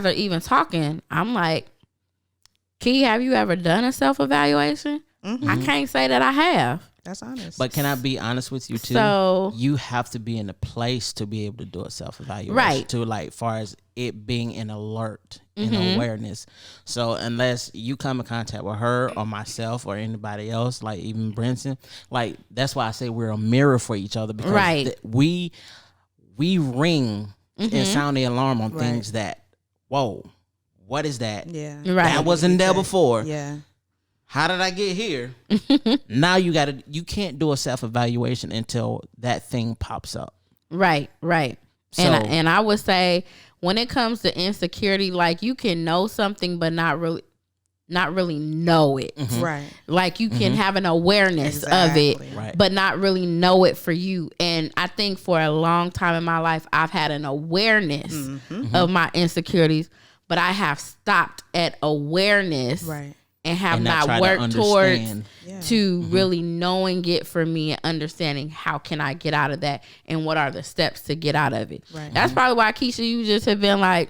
Speaker 4: are even talking, I'm like, Key, have you ever done a self-evaluation? I can't say that I have.
Speaker 6: That's honest.
Speaker 5: But can I be honest with you too?
Speaker 4: So-
Speaker 5: you have to be in a place to be able to do a self-evaluation.
Speaker 4: Right.
Speaker 5: To like, far as it being an alert and awareness. So unless you come in contact with her or myself or anybody else, like even Brenton, like that's why I say we're a mirror for each other, because
Speaker 4: Right.
Speaker 5: we ring and sound the alarm on things that, whoa, what is that?
Speaker 6: yeah.
Speaker 4: Right.
Speaker 5: That wasn't there before.
Speaker 6: Yeah.
Speaker 5: How did I get here? Now you can't do a self-evaluation until that thing pops up.
Speaker 4: Right.
Speaker 5: So-
Speaker 4: And I would say when it comes to insecurity, like you can know something but not really know it.
Speaker 6: Right.
Speaker 4: Like you can have an awareness of
Speaker 6: Exactly.
Speaker 4: it,
Speaker 5: Right.
Speaker 4: but not really know it for you. And I think for a long time in my life, I've had an awareness of my insecurities, but I have stopped at awareness
Speaker 6: Right.
Speaker 4: and have
Speaker 5: And
Speaker 4: not
Speaker 5: try to
Speaker 4: worked towards
Speaker 5: understand.
Speaker 6: Yeah.
Speaker 4: to really knowing it for me and understanding how can I get out of that and what are the steps to get out of it.
Speaker 6: Right.
Speaker 4: That's probably why, Keisha, you just have been like,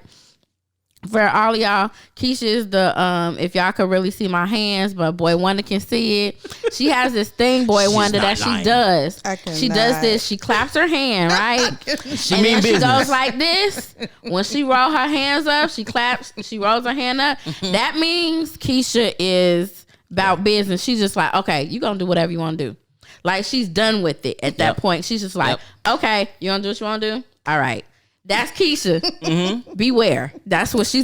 Speaker 4: for all of y'all, Keisha is the if y'all could really see my hands, but Boy Wonder can see it. She has this thing, Boy Wonder, that
Speaker 5: not
Speaker 4: she does.
Speaker 6: I
Speaker 4: She does
Speaker 6: cannot.
Speaker 4: this. She claps her hand, right?
Speaker 5: She
Speaker 4: And
Speaker 5: mean
Speaker 4: then she
Speaker 5: business.
Speaker 4: goes like this. When she roll her hands up, she claps. She rolls her hand up. That means Keisha is about business. She's just like, okay, you gonna do whatever you want to do. Like she's done with it at that point. She's just like, okay, you gonna do what you want to do? All right. That's Keisha. Beware. That's what she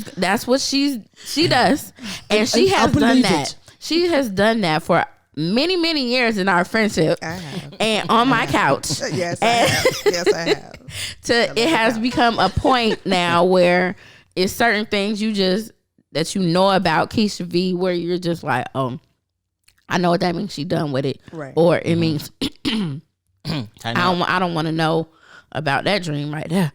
Speaker 4: does. And she has done
Speaker 5: believe
Speaker 4: that.
Speaker 5: it.
Speaker 4: She has done that for many, many years in our friendship.
Speaker 6: I have.
Speaker 4: And on my couch.
Speaker 6: Yes, I have. Yes, I have.
Speaker 4: It has become a point now where it's certain things that you know about Keisha V where you're just like, oh, I know what that means. She done with it.
Speaker 6: Right.
Speaker 4: Or it means
Speaker 5: I know.
Speaker 4: I don't want to know about that dream right there.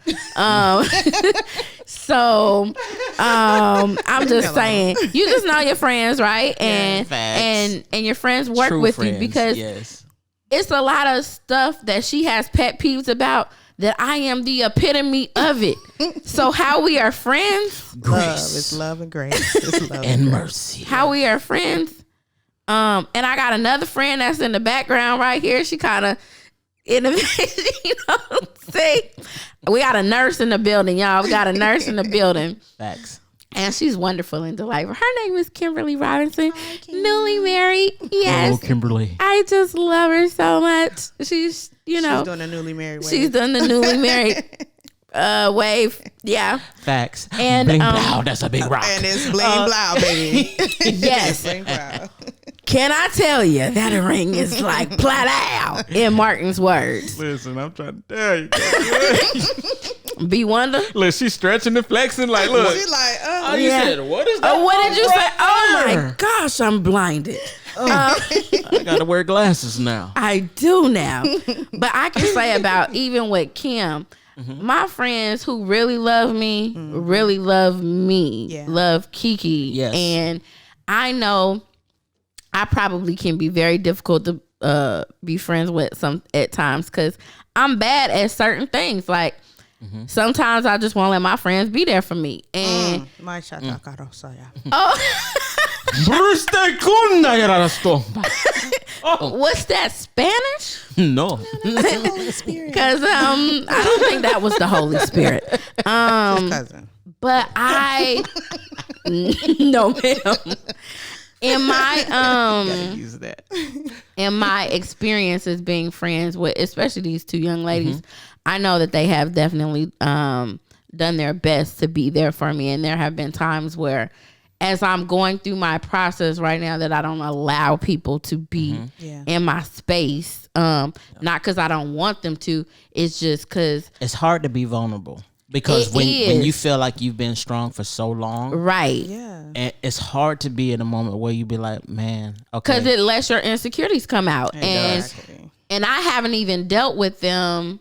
Speaker 4: So I'm just saying, you just know your friends, right? And
Speaker 5: facts.
Speaker 4: and your friends work
Speaker 5: True
Speaker 4: with
Speaker 5: friends,
Speaker 4: you because
Speaker 5: yes.
Speaker 4: it's a lot of stuff that she has pet peeves about that I am the epitome of it. So how we are friends,
Speaker 6: Love is love and grace. It's love
Speaker 5: and
Speaker 6: grace.
Speaker 5: mercy.
Speaker 4: how we are friends. And I got another friend that's in the background right here. She kind of in the, you know, see, we got a nurse in the building, y'all. We got a nurse in the building.
Speaker 5: Facts.
Speaker 4: And she's wonderful and delightful. Her name is Kimberly Robinson, newly married. Yes.
Speaker 5: Oh, Kimberly.
Speaker 4: I just love her so much. She's, you know,
Speaker 6: She's doing a newly married way.
Speaker 4: she's done the newly married wave. Yeah.
Speaker 5: Facts.
Speaker 4: And,
Speaker 5: Bling blow, that's a big rock.
Speaker 6: and it's bling blow, baby.
Speaker 4: Yes.
Speaker 6: Bling blow.
Speaker 4: Can I tell you that ring is like plat out in Martin's words?
Speaker 1: Listen, I'm trying to tell you.
Speaker 4: B Wonder.
Speaker 1: Look, she's stretching and flexing like, look.
Speaker 6: She's like,
Speaker 5: Oh, you
Speaker 4: Yeah.
Speaker 5: said, what is that?
Speaker 4: Oh, what did you say?
Speaker 5: right
Speaker 4: Oh
Speaker 5: there?
Speaker 4: my gosh, I'm blinded.
Speaker 5: I gotta wear glasses now.
Speaker 4: I do now. But I can say about even with Kim, my friends who really love me, really love me,
Speaker 6: Yeah.
Speaker 4: love Kiki.
Speaker 5: Yes.
Speaker 4: And I know I probably can be very difficult to be friends with some at times because I'm bad at certain things. Like sometimes I just want to let my friends be there for me. And
Speaker 6: my shot.
Speaker 4: oh, What's that, Spanish?
Speaker 5: No.
Speaker 6: Holy Spirit.
Speaker 4: Because I don't think that was the Holy Spirit.
Speaker 6: His cousin.
Speaker 4: But I no, ma'am. In my
Speaker 5: Use that.
Speaker 4: in my experiences being friends with especially these two young ladies, I know that they have definitely done their best to be there for me. And there have been times where as I'm going through my process right now that I don't allow people to be in my space. Not because I don't want them to. It's just because
Speaker 5: it's hard to be vulnerable. Because when you feel like you've been strong for so long,
Speaker 4: right?
Speaker 6: Yeah,
Speaker 5: and it's hard to be in a moment where you be like, man, okay,
Speaker 4: because it lets your insecurities come out, and I haven't even dealt with them,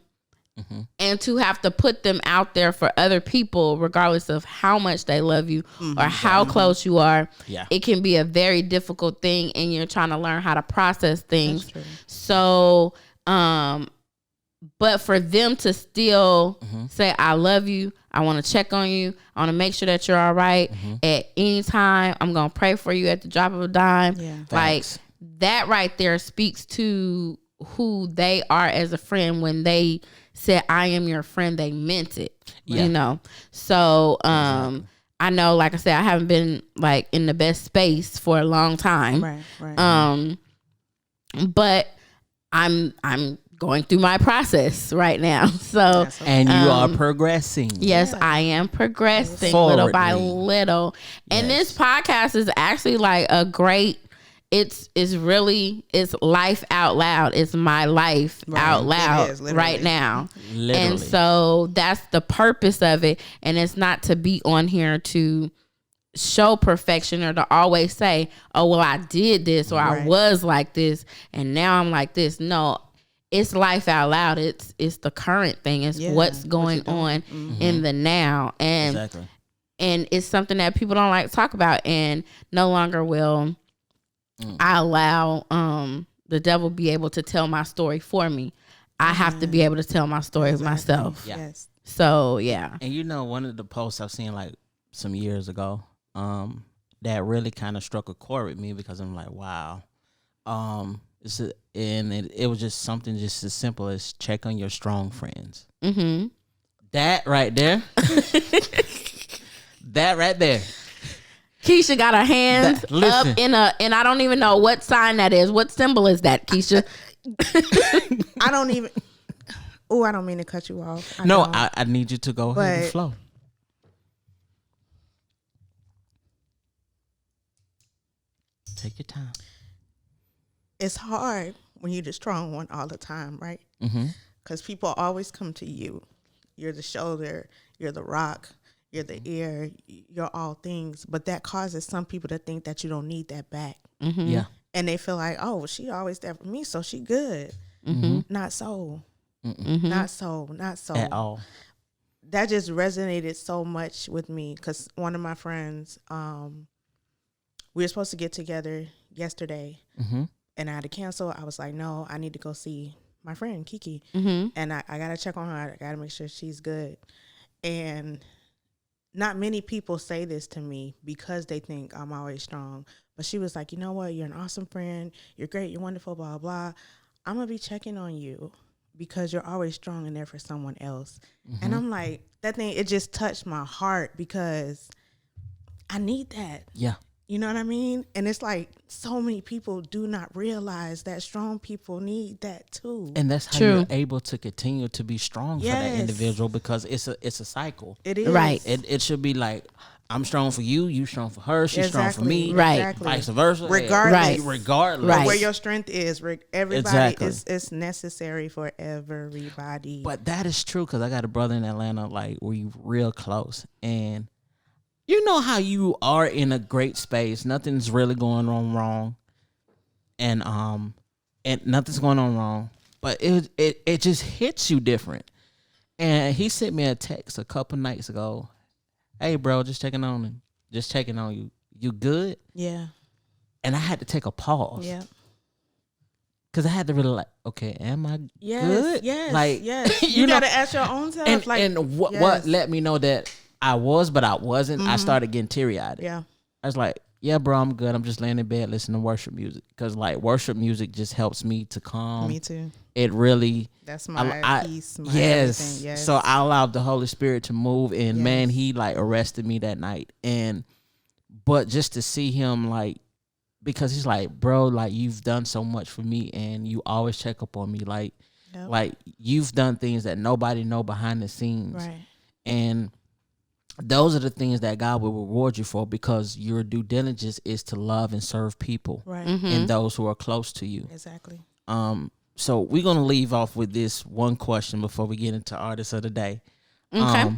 Speaker 4: and to have to put them out there for other people, regardless of how much they love you or how close you are, it can be a very difficult thing, and you're trying to learn how to process things. So, but for them to still say, I love you, I want to check on you, I want to make sure that you're all right at any time, I'm going to pray for you at the drop of a dime. Like that right there speaks to who they are as a friend. When they said, I am your friend, they meant it, you know? So, I know, like I said, I haven't been like in the best space for a long time. Right. But I'm going through my process right now. So
Speaker 5: and you are progressing.
Speaker 4: Yes, I am progressing little by little. And this podcast is actually like a great, it's life out loud. It's my life out loud right now. Literally. And so that's the purpose of it. And it's not to be on here to show perfection or to always say, oh, well, I did this or I was like this and now I'm like this. No, it's life out loud. It's the current thing. It's what's going on in the now. And and it's something that people don't like to talk about, and no longer will I allow the devil be able to tell my story for me. I have to be able to tell my story myself. Yes. So yeah.
Speaker 5: And you know, one of the posts I've seen like some years ago, that really kind of struck a chord with me, because I'm like, wow. It was just something just as simple as check on your strong friends. That right there. That right there.
Speaker 4: Keisha got her hands up and I don't even know what sign that is. What symbol is that, Keisha?
Speaker 6: I don't even. Oh, I don't mean to cut you off.
Speaker 5: I need you to go ahead and flow. Take your time.
Speaker 6: It's hard when you're the strong one all the time, right? Because people always come to you. You're the shoulder, you're the rock, you're the ear, you're all things. But that causes some people to think that you don't need that back.
Speaker 5: Yeah.
Speaker 6: And they feel like, oh, she always there for me, so she good. Not so. Not so. Not so.
Speaker 5: At all.
Speaker 6: That just resonated so much with me, because one of my friends, we were supposed to get together yesterday. And I had to cancel. I was like, no, I need to go see my friend, Kiki. And I got to check on her. I got to make sure she's good. And not many people say this to me because they think I'm always strong. But she was like, you know what? You're an awesome friend. You're great. You're wonderful, blah, blah. I'm going to be checking on you because you're always strong and there for someone else. And I'm like, that thing, it just touched my heart because I need that.
Speaker 5: Yeah.
Speaker 6: You know what I mean? And it's like so many people do not realize that strong people need that too.
Speaker 5: And that's how you're able to continue to be strong for that individual, because it's a cycle.
Speaker 6: It is.
Speaker 4: Right.
Speaker 5: It should be like, I'm strong for you, you strong for her, she's strong for me.
Speaker 4: Right.
Speaker 5: Vice versa.
Speaker 6: Regardless.
Speaker 5: Regardless.
Speaker 6: Where your strength is, everybody is necessary for everybody.
Speaker 5: But that is true, because I got a brother in Atlanta, like, we real close. And you know how you are in a great space, nothing's really going on wrong, and nothing's going on wrong, but it just hits you different. And he sent me a text a couple nights ago. Hey, bro, just checking on you. You good?
Speaker 6: Yeah.
Speaker 5: And I had to take a pause.
Speaker 6: Yeah.
Speaker 5: Because I had to really like, okay, am I good?
Speaker 6: Yes.
Speaker 5: Like,
Speaker 6: yes. You got to ask your own self.
Speaker 5: And what let me know that I was, but I wasn't. I started getting teary-eyed.
Speaker 6: Yeah.
Speaker 5: I was like, yeah, bro, I'm good. I'm just laying in bed listening to worship music because like worship music just helps me to calm.
Speaker 6: Me too.
Speaker 5: It really.
Speaker 6: That's my peace. My
Speaker 5: yes.
Speaker 6: everything. Yes.
Speaker 5: So I allowed the Holy Spirit to move, and
Speaker 6: Yes.
Speaker 5: man, he like arrested me that night. But just to see him like, because he's like, bro, like you've done so much for me, and you always check up on me, like,
Speaker 6: Yep.
Speaker 5: like you've done things that nobody know behind the scenes,
Speaker 6: Right.
Speaker 5: and those are the things that God will reward you for because your due diligence is to love and serve people
Speaker 6: Right.
Speaker 5: and those who are close to you.
Speaker 6: Exactly.
Speaker 5: So we're gonna leave off with this one question before we get into artists of the day.
Speaker 4: Okay.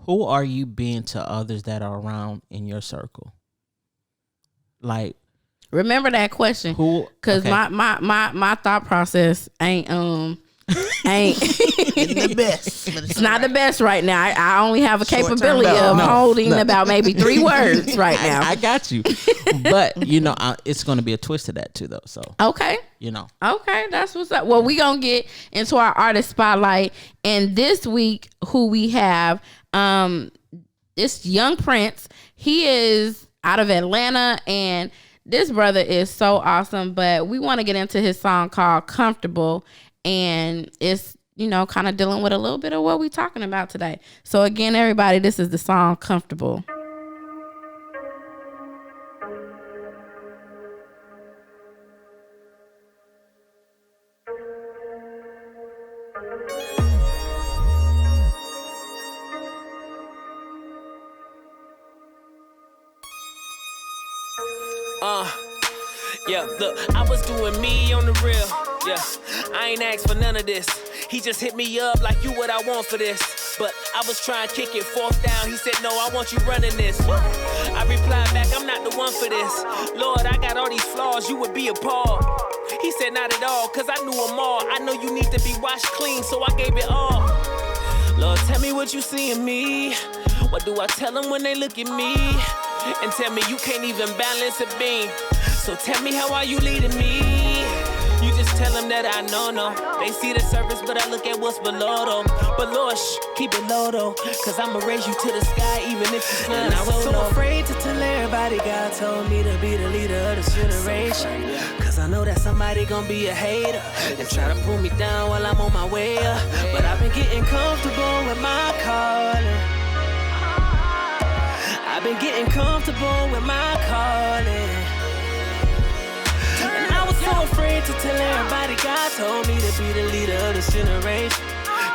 Speaker 5: Who are you being to others that are around in your circle? Like,
Speaker 4: Remember that question.
Speaker 5: who?
Speaker 4: Cause
Speaker 5: okay.
Speaker 4: my thought process ain't
Speaker 6: The best. But
Speaker 4: it's not the best right now. I only have a
Speaker 6: Short-term
Speaker 4: capability
Speaker 6: goal.
Speaker 4: of
Speaker 5: No,
Speaker 4: holding
Speaker 5: no.
Speaker 4: about maybe 3 words right now.
Speaker 5: I got you, but it's gonna be a twist to that too, though. So
Speaker 4: Okay. Okay, that's what's up. Well, we gonna get into our artist spotlight, and this week, who we have, this young Prince. He is out of Atlanta, and this brother is so awesome. But we want to get into his song called "Comfortable," and it's kind of dealing with a little bit of what we're talking about today. So again, everybody, this is the song "Comfortable."
Speaker 7: Yeah, look, I was doing me on the real. Yeah, I ain't asked for none of this. He just hit me up like you what I want for this. But I was trying to kick it 4th down. He said, no, I want you running this. I replied back, I'm not the one for this. Lord, I got all these flaws, you would be appalled. He said, not at all, cause I knew them all. I know you need to be washed clean, so I gave it all. Lord, tell me what you see in me. What do I tell them when they look at me? And tell me you can't even balance a beam. So tell me, how are you leading me? You just tell them that I know, no. They see the surface, but I look at what's below them. But Lord, keep it low, though. Cause I'ma raise you to the sky, even if you flying solo. I was so afraid to tell everybody God told me to be the leader of this generation. Cause I know that somebody gon' be a hater and try to pull me down while I'm on my way up. But I've been getting comfortable with my calling. I've been getting comfortable with my calling. And I was so afraid to tell everybody God told me to be the leader of this generation.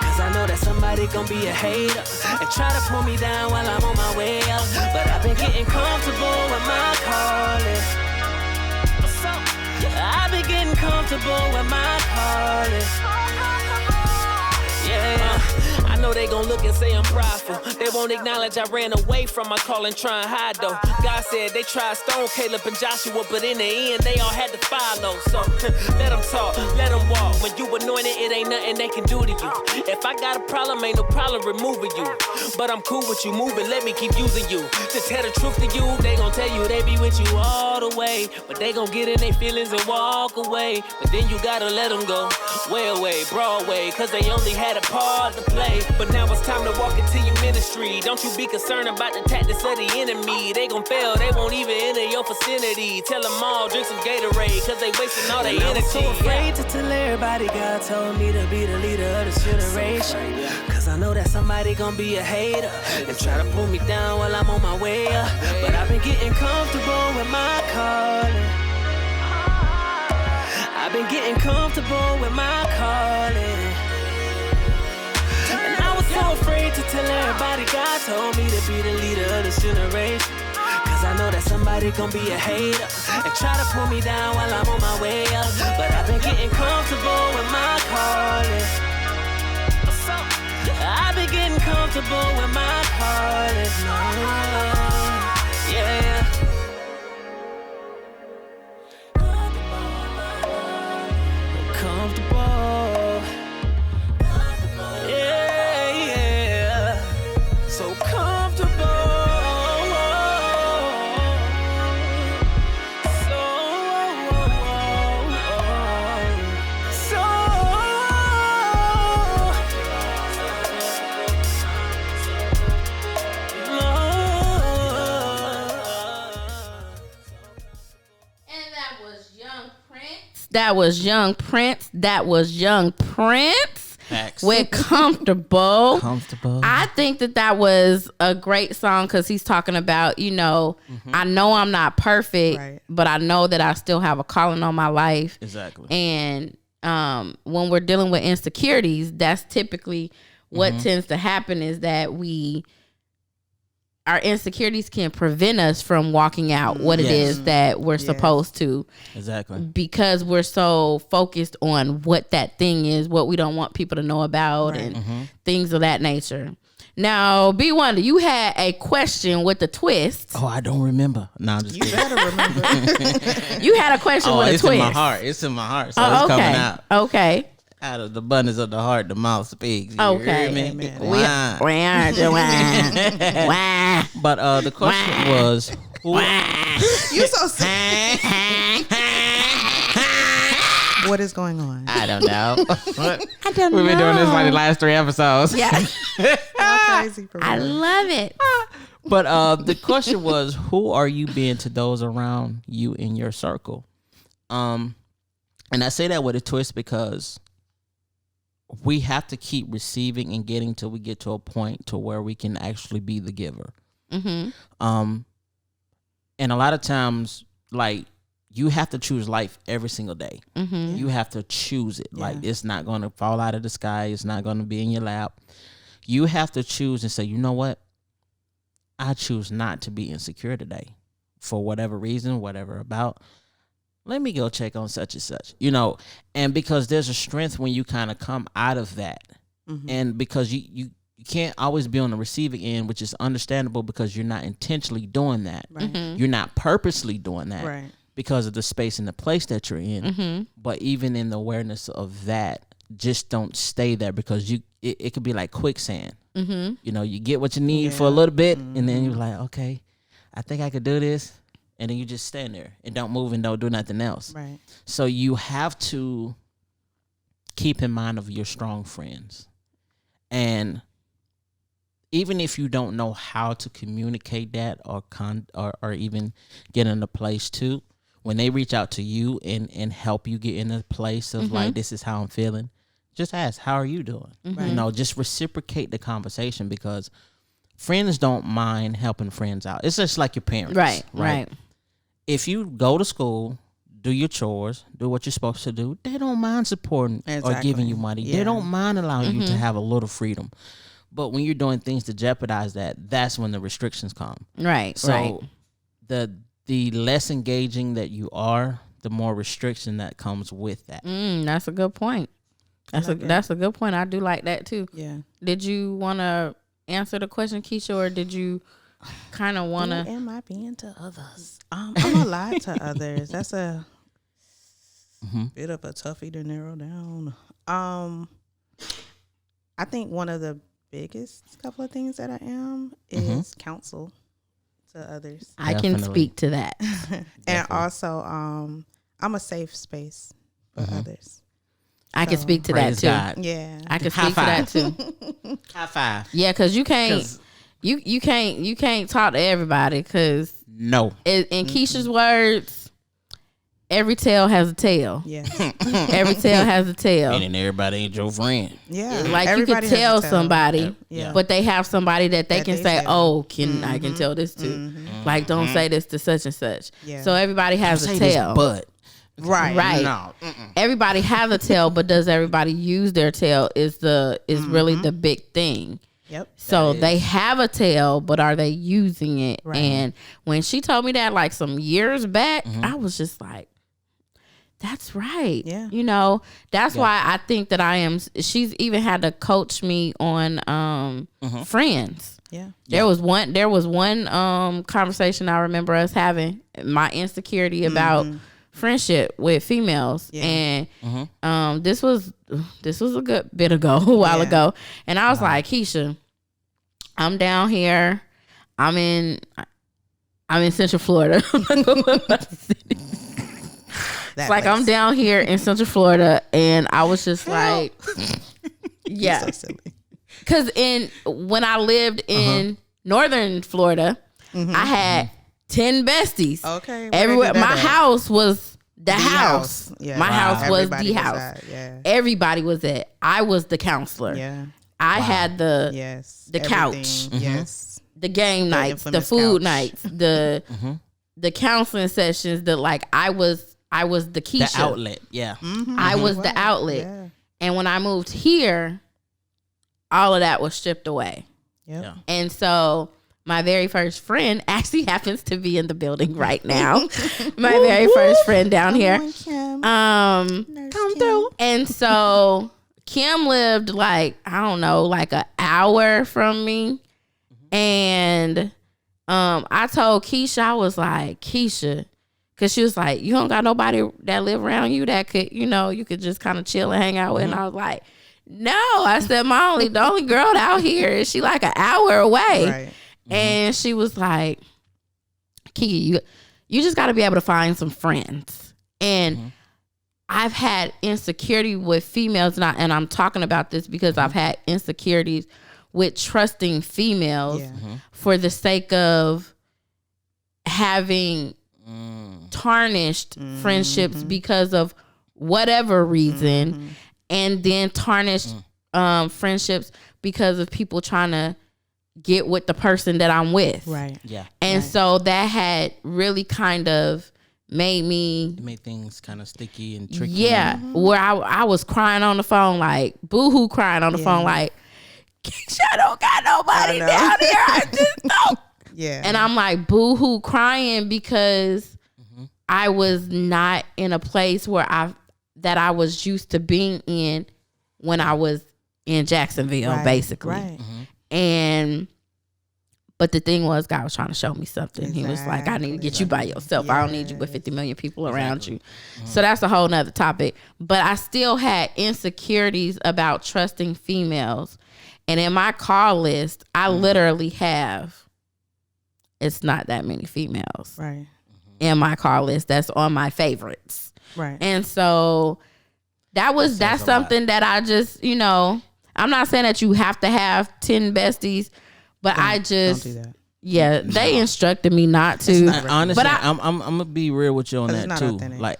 Speaker 7: Cause I know that somebody gon' be a hater and try to pull me down while I'm on my way up. But I've been getting comfortable with my calling. I've been getting comfortable with my calling. Yeah. I know they gon' look and say I'm prideful. They won't acknowledge I ran away from my calling, trying to hide though. God said they tried stone Caleb and Joshua, but in the end they all had to follow. So let them talk, let them walk. When you anointed, it ain't nothing they can do to you. If I got a problem, ain't no problem removing you. But I'm cool with you moving, let me keep using you. To tell the truth to you, they gon' tell you they be with you all the way. But they gon' get in their feelings and walk away. But then you gotta let them go way away, Broadway, cause they only had a part to play. But now it's time to walk into your ministry. Don't you be concerned about the tactics of the enemy. They gon' fail, they won't even enter your vicinity. Tell them all, drink some Gatorade, cause they wasting all their energy. I was so afraid to tell everybody God told me to be the leader of this generation. Cause I know that somebody gon' be a hater and try to pull me down while I'm on my way up. But I've been getting comfortable with my calling. I've been getting comfortable with my calling. And I was so afraid to tell everybody God told me to be the leader of this generation. Cause I know that somebody gon' be a hater and try to pull me down while I'm on my way up. But I've been getting comfortable with my calling. I've been getting comfortable with my calling. Yeah. Comfortable. Yeah. So comfortable. So
Speaker 4: That was Young Prince.
Speaker 5: Facts.
Speaker 4: With Comfortable.
Speaker 5: Comfortable.
Speaker 4: I think that was a great song because he's talking about, I know I'm not perfect,
Speaker 6: Right.
Speaker 4: but I know that I still have a calling on my life.
Speaker 5: Exactly.
Speaker 4: And when we're dealing with insecurities, that's typically what tends to happen is that our insecurities can prevent us from walking out what it is that we're supposed to.
Speaker 5: Exactly.
Speaker 4: Because we're so focused on what that thing is, what we don't want people to know about, and things of that nature. Now, B Wonder, you had a question with a twist.
Speaker 5: Oh, I don't remember. No, I'm just
Speaker 6: You
Speaker 5: kidding.
Speaker 6: better remember.
Speaker 4: You had a question with a
Speaker 5: it's
Speaker 4: twist.
Speaker 5: in my heart. It's in my heart. So
Speaker 4: Oh,
Speaker 5: it's
Speaker 4: okay.
Speaker 5: coming out.
Speaker 4: Okay.
Speaker 5: Out of the abundance of the heart, the mouth speaks. You
Speaker 4: Okay.
Speaker 5: hear me?
Speaker 6: Amen.
Speaker 5: Why?
Speaker 4: Why?
Speaker 5: But the question was, who?
Speaker 6: You so sick. What is going on?
Speaker 5: I don't know.
Speaker 4: I don't
Speaker 5: We've been doing this like the
Speaker 4: know.
Speaker 5: last 3 episodes.
Speaker 4: Yeah.
Speaker 6: Y'all crazy for
Speaker 4: I
Speaker 6: real.
Speaker 4: love it.
Speaker 5: But the question was, who are you being to those around you in your circle? And I say that with a twist because we have to keep receiving and getting till we get to a point to where we can actually be the giver. And a lot of times, like, you have to choose life every single day. You have to choose it. Like, it's not going to fall out of the sky. It's not going to be in your lap. You have to choose and say, you know what? I choose not to be insecure today for whatever reason, whatever about. Let me go check on such and such, and because there's a strength when you kind of come out of that. And because you can't always be on the receiving end, which is understandable because you're not intentionally doing that.
Speaker 6: Right.
Speaker 5: You're not purposely doing that.
Speaker 6: Right.
Speaker 5: Because of the space and the place that you're in. But even in the awareness of that, just don't stay there because it could be like quicksand. You get what you need for a little bit and then you're like, okay, I think I could do this. And then you just stand there and don't move and don't do nothing else.
Speaker 6: Right.
Speaker 5: So you have to keep in mind of your strong friends. And even if you don't know how to communicate that or even get in a place to, when they reach out to you and help you get in a place of like, this is how I'm feeling, just ask, how are you doing? Just reciprocate the conversation because friends don't mind helping friends out. It's just like your parents.
Speaker 4: Right.
Speaker 5: If you go to school, do your chores, do what you're supposed to do, they don't mind supporting or giving you money. They don't mind allowing you to have a little freedom. But when you're doing things to jeopardize that, that's when the restrictions come.
Speaker 4: Right.
Speaker 5: So the less engaging that you are, the more restriction that comes with that.
Speaker 4: That's a good point. That's a good point. I do like that too.
Speaker 6: Yeah.
Speaker 4: Did you want to answer the question, Keisha, or did you kind of want to?
Speaker 6: Who am I being to others? I'm a lot to others. That's a bit of a toughie to narrow down. I think one of the biggest couple of things that I am is counsel to others.
Speaker 4: I can speak to that.
Speaker 6: And also, I'm a safe space for others.
Speaker 4: I can speak to that
Speaker 5: Praise
Speaker 4: too.
Speaker 5: God.
Speaker 6: Yeah.
Speaker 4: I can
Speaker 5: High
Speaker 4: speak to that too.
Speaker 5: High five.
Speaker 4: Yeah, because you can't. You can't talk to everybody because
Speaker 5: No.
Speaker 4: in Keisha's words, every tail has a tail.
Speaker 6: Yeah.
Speaker 4: Every tail has a tail.
Speaker 5: And everybody ain't your friend.
Speaker 6: Yeah.
Speaker 4: Like
Speaker 6: Everybody
Speaker 4: you could
Speaker 6: has
Speaker 4: tell
Speaker 6: a tell.
Speaker 4: somebody,
Speaker 6: Yeah.
Speaker 4: but they have somebody that they
Speaker 6: That
Speaker 4: can
Speaker 6: they
Speaker 4: say,
Speaker 6: tell.
Speaker 4: "Oh, I can tell this to." Like, don't say this to such and such.
Speaker 6: Yeah.
Speaker 4: So everybody has a
Speaker 5: Say this,
Speaker 4: tail.
Speaker 5: but
Speaker 6: Right.
Speaker 4: Right.
Speaker 5: no.
Speaker 4: Everybody has a tail, but does everybody use their tail? Is really the big thing.
Speaker 6: Yep.
Speaker 4: So they have a tail, but are they using it?
Speaker 6: Right.
Speaker 4: And when she told me that like some years back, I was just like, that's right.
Speaker 6: Yeah.
Speaker 4: That's why I think that I am. She's even had to coach me on friends.
Speaker 6: Yeah.
Speaker 4: There was one conversation I remember us having, my insecurity about friendship with females.
Speaker 6: Yeah.
Speaker 4: And this was a good bit ago, a while ago. And I was like, Keisha, I'm down here. I'm in Central Florida. It's like I'm down here in Central Florida, and I was just like, yeah.
Speaker 6: So silly.
Speaker 4: Because when I lived in Northern Florida, I had 10 besties.
Speaker 6: Okay.
Speaker 4: Everywhere. My house was the house.
Speaker 6: Yeah.
Speaker 4: My house was
Speaker 6: Everybody
Speaker 4: the
Speaker 6: was
Speaker 4: house.
Speaker 6: at, yeah.
Speaker 4: Everybody was at. I was the counselor.
Speaker 6: Yeah.
Speaker 4: I had the
Speaker 6: Everything.
Speaker 4: couch,
Speaker 6: Yes.
Speaker 4: the game nights, the
Speaker 6: infamous
Speaker 4: food
Speaker 6: couch.
Speaker 4: nights, the counseling sessions. I was the Keisha.
Speaker 5: The outlet. Yeah.
Speaker 4: I was the outlet.
Speaker 6: Yeah.
Speaker 4: And when I moved here, all of that was stripped away.
Speaker 6: Yep.
Speaker 5: Yeah.
Speaker 4: And so my very first friend actually happens to be in the building right now. My very first friend down here.
Speaker 6: Come through.
Speaker 4: And so Kim lived like an hour from me. And I told Keisha, I was like, Keisha, because she was like, you don't got nobody that live around you that could, you could just kind of chill and hang out with. And I was like, no. I said, the only girl out here is she like an hour away.
Speaker 6: Right.
Speaker 4: And she was like, Kiki, you just got to be able to find some friends. And I've had insecurity with females, and I'm talking about this because I've had insecurities with trusting females for the sake of having tarnished friendships because of whatever reason, and then tarnished friendships because of people trying to get with the person that I'm with.
Speaker 6: Right.
Speaker 5: Yeah.
Speaker 4: And so that had really kind of made
Speaker 5: things kind of sticky and tricky.
Speaker 4: Yeah. Where I was crying on the phone, like boohoo crying on the phone, like, Keisha, I don't got nobody down here. I just don't.
Speaker 6: Yeah.
Speaker 4: And I'm like boohoo crying because I was not in a place where I was used to being in when I was in Jacksonville, basically.
Speaker 6: Right.
Speaker 4: But the thing was, God was trying to show me something. He was like, I need to get you by yourself. I don't need you with 50 million people around you. So that's a whole nother topic. But I still had insecurities about trusting females. And in my call list, I literally have, it's not that many females in my call list that's on my favorites.
Speaker 6: Right.
Speaker 4: And so that's something that I just, I'm not saying that you have to have 10 besties, but I just,
Speaker 6: don't do that.
Speaker 4: yeah, they instructed me not to.
Speaker 5: Honestly,
Speaker 4: but
Speaker 5: I'm gonna be real with you on that too.
Speaker 6: Authentic.
Speaker 5: Like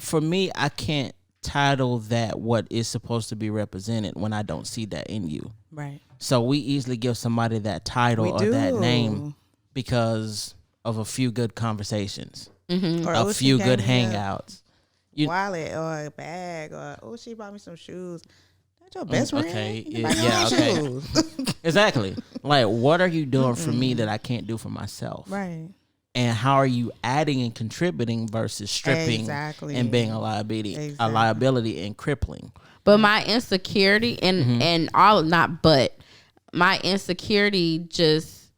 Speaker 5: for me, I can't title that what is supposed to be represented when I don't see that in you.
Speaker 6: Right.
Speaker 5: So we easily give somebody that title or that name because of a few good conversations,
Speaker 6: Or,
Speaker 5: a few good hangouts.
Speaker 6: Wallet or a bag or she bought me some shoes. That's your best friend.
Speaker 5: Okay,
Speaker 6: You
Speaker 5: yeah,
Speaker 6: buy me
Speaker 5: yeah,
Speaker 6: some
Speaker 5: okay.
Speaker 6: shoes.
Speaker 5: Exactly. Like, what are you doing for me that I can't do for myself?
Speaker 6: Right.
Speaker 5: And how are you adding and contributing versus stripping and being a liability and crippling?
Speaker 4: But my insecurity my insecurity just,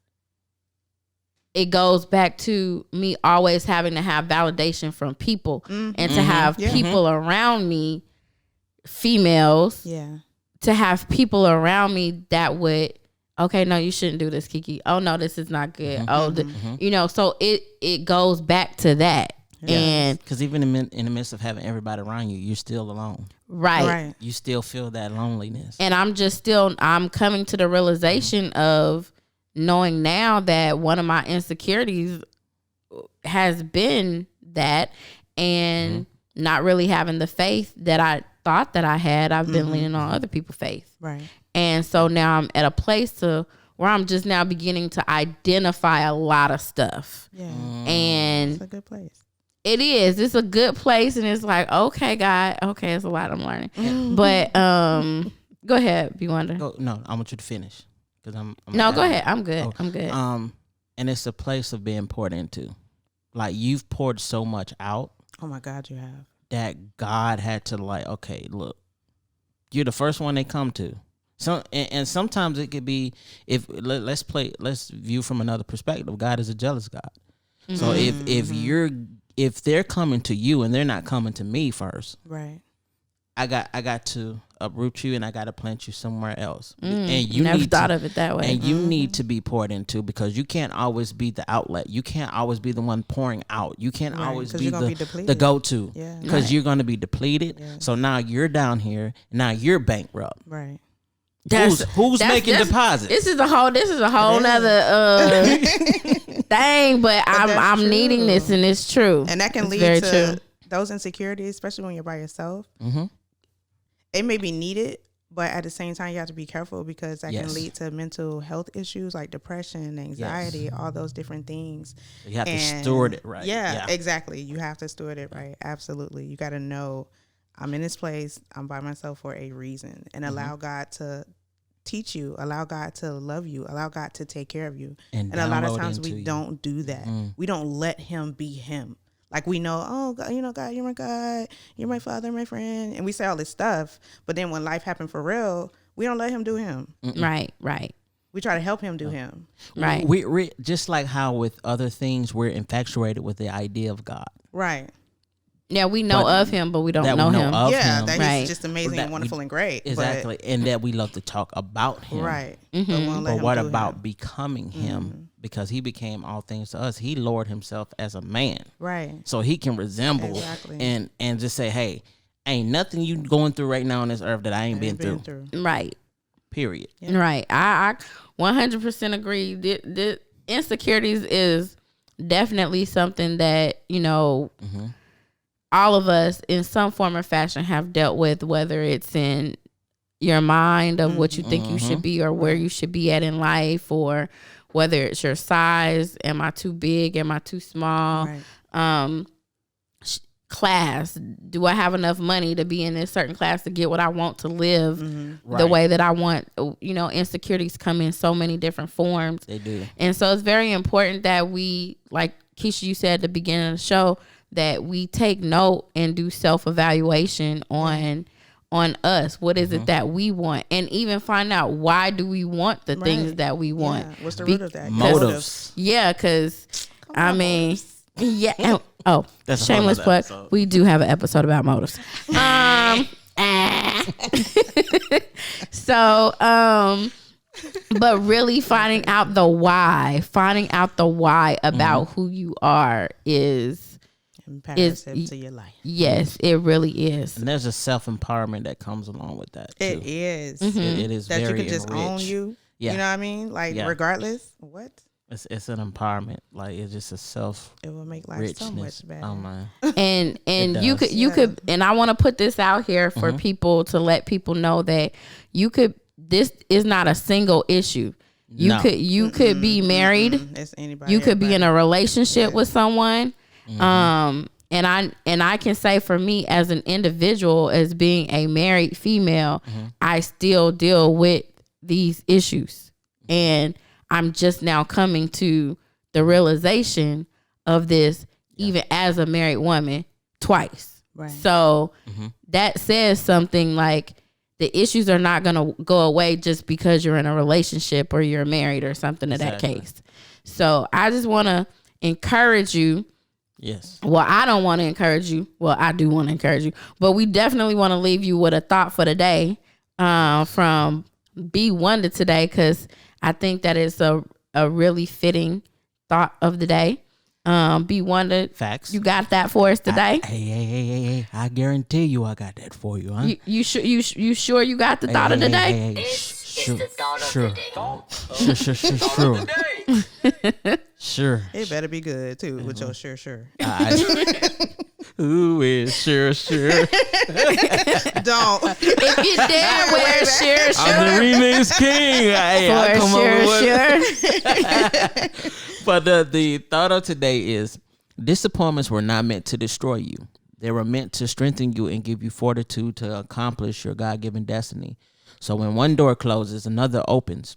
Speaker 4: it goes back to me always having to have validation from people and to have people around me, females, to have people around me that would, okay, no, you shouldn't do this, Kiki. Oh no, this is not good. So it goes back to that. And
Speaker 5: because even in the midst of having everybody around you, you're still alone.
Speaker 4: Right.
Speaker 5: You still feel that loneliness.
Speaker 4: And I'm coming to the realization of knowing now that one of my insecurities has been that, and not really having the faith that I thought that I had. I've been leaning on other people's faith.
Speaker 6: Right.
Speaker 4: And so now I'm at a place where I'm just now beginning to identify a lot of stuff.
Speaker 6: Yeah.
Speaker 4: And
Speaker 6: It's a good place.
Speaker 4: it is. It's a good place, and it's like, okay, God, okay, it's a lot I'm learning. But go ahead, B Wonder.
Speaker 5: No, I want you to finish.
Speaker 4: No, go ahead. I'm good. I'm good.
Speaker 5: And it's a place of being poured into. Like, you've poured so much out.
Speaker 6: Oh my God, you have.
Speaker 5: That God had to, like, okay, look, you're the first one they come to. So and sometimes it could be, let's view from another perspective. God is a jealous God. So if they're coming to you and they're not coming to me first,
Speaker 6: right?
Speaker 5: I got to uproot you and I got to plant you somewhere else.
Speaker 4: And
Speaker 5: you
Speaker 4: never thought of it that way.
Speaker 5: And you need to be poured into, because you can't always be the outlet. You can't always be the one pouring out. You can't always be the go-to, because you're going to be depleted. Yeah. So now you're down here. Now you're bankrupt.
Speaker 6: Right.
Speaker 5: Who's making deposits?
Speaker 4: This is a whole nother Dang, but I'm
Speaker 6: that's
Speaker 4: needing
Speaker 6: true.
Speaker 4: this, and it's true.
Speaker 6: And that can
Speaker 4: It's
Speaker 6: lead
Speaker 4: very
Speaker 6: to
Speaker 4: true.
Speaker 6: those insecurities, especially when you're by yourself.
Speaker 5: Mm-hmm.
Speaker 6: It may be needed, but at the same time, you have to be careful because that
Speaker 5: Yes.
Speaker 6: can lead to mental health issues like depression, anxiety, all those different things.
Speaker 5: You have to
Speaker 6: And
Speaker 5: steward it right.
Speaker 6: Yeah, exactly. You have to steward it right. Absolutely. You got to know I'm in this place. I'm by myself for a reason, and allow God to teach you, allow God to love you, allow God to take care of you. And a lot of
Speaker 5: download
Speaker 6: times
Speaker 5: into
Speaker 6: we
Speaker 5: you.
Speaker 6: don't do that. We don't let him be him. Like we know, oh God, God, you're my God, you're my father, my friend. And we say all this stuff, but then when life happened for real, we don't let him do him.
Speaker 4: Right.
Speaker 6: We try to help him do him.
Speaker 4: Right.
Speaker 5: We just like how with other things we're infatuated with the idea of God.
Speaker 6: Right.
Speaker 4: Yeah, we know
Speaker 5: But
Speaker 4: of him, but we don't
Speaker 5: that
Speaker 4: know
Speaker 5: we know
Speaker 4: him.
Speaker 5: of
Speaker 6: Yeah,
Speaker 5: him.
Speaker 6: that
Speaker 4: Right.
Speaker 6: he's just amazing
Speaker 5: That
Speaker 6: and wonderful
Speaker 5: we-
Speaker 6: and great.
Speaker 5: Exactly. And that we love to talk about him.
Speaker 6: Right. But, won't let
Speaker 5: But
Speaker 6: him
Speaker 5: what
Speaker 6: do
Speaker 5: about
Speaker 6: him.
Speaker 5: becoming him? Because he became all things to us. He lowered himself as a man.
Speaker 6: Right.
Speaker 5: So he can resemble
Speaker 6: Exactly.
Speaker 5: and just say, hey, ain't nothing you going through right now on this earth that I ain't been through.
Speaker 4: Right.
Speaker 5: Period.
Speaker 4: Right. I 100% agree. The insecurities is definitely something that, all of us in some form or fashion have dealt with, whether it's in your mind of what you think you should be or where you should be at in life, or whether it's your size. Am I too big? Am I too small?
Speaker 6: Right.
Speaker 4: Class. Do I have enough money to be in this certain class to get what I want to live the
Speaker 5: Right.
Speaker 4: way that I want? Insecurities come in so many different forms.
Speaker 5: They do.
Speaker 4: And so it's very important that we, like Keisha, you said at the beginning of the show, that we take note and do self-evaluation on us. What is it that we want? And even find out, why do we want the things that we want?
Speaker 6: Yeah. What's the root of that?
Speaker 5: Motives.
Speaker 4: Yeah, because I mean, yeah. Oh,
Speaker 5: That's a whole
Speaker 4: shameless
Speaker 5: nother
Speaker 4: plug.
Speaker 5: episode.
Speaker 4: We do have an episode about motives. So, but really finding out the why about who you are is
Speaker 6: Imperative to your life.
Speaker 4: yes, it really is.
Speaker 5: And there's a self-empowerment that comes along with that, too.
Speaker 6: It is.
Speaker 5: It is
Speaker 6: That
Speaker 5: very
Speaker 6: you can just own
Speaker 5: enriched.
Speaker 6: you.
Speaker 5: Yeah.
Speaker 6: You know what I mean? Like,
Speaker 5: Yeah.
Speaker 6: regardless. What?
Speaker 5: It's an empowerment. Like, it's just a self-richness.
Speaker 6: It will make life so much better.
Speaker 5: Oh, man.
Speaker 4: And
Speaker 5: It
Speaker 4: you
Speaker 5: does.
Speaker 4: could and I want to put this out here for people to let people know that this is not a single issue.
Speaker 5: No.
Speaker 4: You could be married.
Speaker 6: It's anybody.
Speaker 4: You could be in
Speaker 6: everybody.
Speaker 4: a relationship with someone. And I can say for me as an individual, as being a married female, I still deal with these issues. And I'm just now coming to the realization of this, even as a married woman, twice.
Speaker 6: Right.
Speaker 4: So that says something, like the issues are not going to go away just because you're in a relationship or you're married or something of that
Speaker 5: Exactly.
Speaker 4: case. So I just want to encourage you.
Speaker 5: Yes.
Speaker 4: Well, I don't want to encourage you. Well, I do want to encourage you, but we definitely want to leave you with a thought for the day from Be Wonder today, because I think that is a really fitting thought of the day. Be Wonder.
Speaker 5: Facts.
Speaker 4: You got that for us today?
Speaker 5: Hey. I guarantee you I got that for you, huh?
Speaker 4: You sure you got the thought of the day?
Speaker 5: Sure. Sure.
Speaker 6: It better be good, too, with your sure.
Speaker 5: Who is sure?
Speaker 6: Don't.
Speaker 4: If you dare wear sure.
Speaker 5: I'm the remix king. Hey, I
Speaker 4: For
Speaker 5: come up with
Speaker 4: sure.
Speaker 5: But the thought of today is, disappointments were not meant to destroy you. They were meant to strengthen you and give you fortitude to accomplish your God-given destiny. So when one door closes, another opens.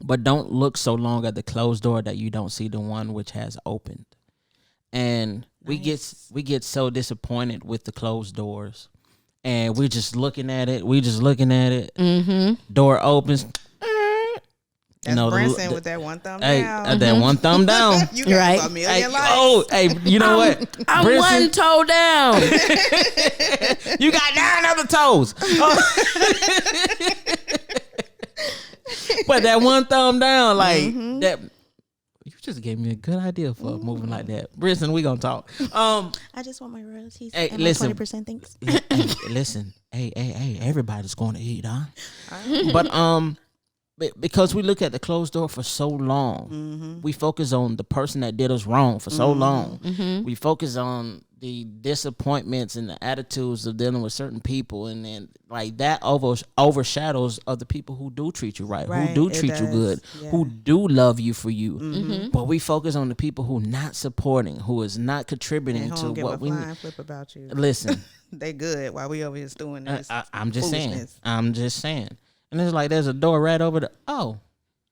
Speaker 5: But don't look so long at the closed door that you don't see the one which has opened. And we get so disappointed with the closed doors. And we're just looking at it. Mm-hmm. Door opens.
Speaker 6: That's Branson with that one thumb down.
Speaker 5: That one thumb down.
Speaker 6: You got
Speaker 4: Right.
Speaker 6: a million likes.
Speaker 5: You know what?
Speaker 4: I'm
Speaker 5: Brinson,
Speaker 4: one toe down.
Speaker 5: you got 9 other toes. But that one thumb down, like that. You just gave me a good idea for moving like that. Brinson, we gonna talk.
Speaker 6: I just want my royalties.
Speaker 5: Hey,
Speaker 6: and my
Speaker 5: listen.
Speaker 6: 20% thanks.
Speaker 5: Listen. Hey, everybody's going to eat, huh? But because we look at the closed door for so long. We focus on the person that did us wrong for so long. We focus on the disappointments and the attitudes of dealing with certain people, and then like that overshadows of the people who do treat you right, who do treat you good, who do love you for you. But we focus on the people who not supporting, who is not contributing to what we need.
Speaker 6: Flip about you.
Speaker 5: Listen,
Speaker 6: they good while we over here doing this.
Speaker 5: I'm just saying. And it's like there's a door right over the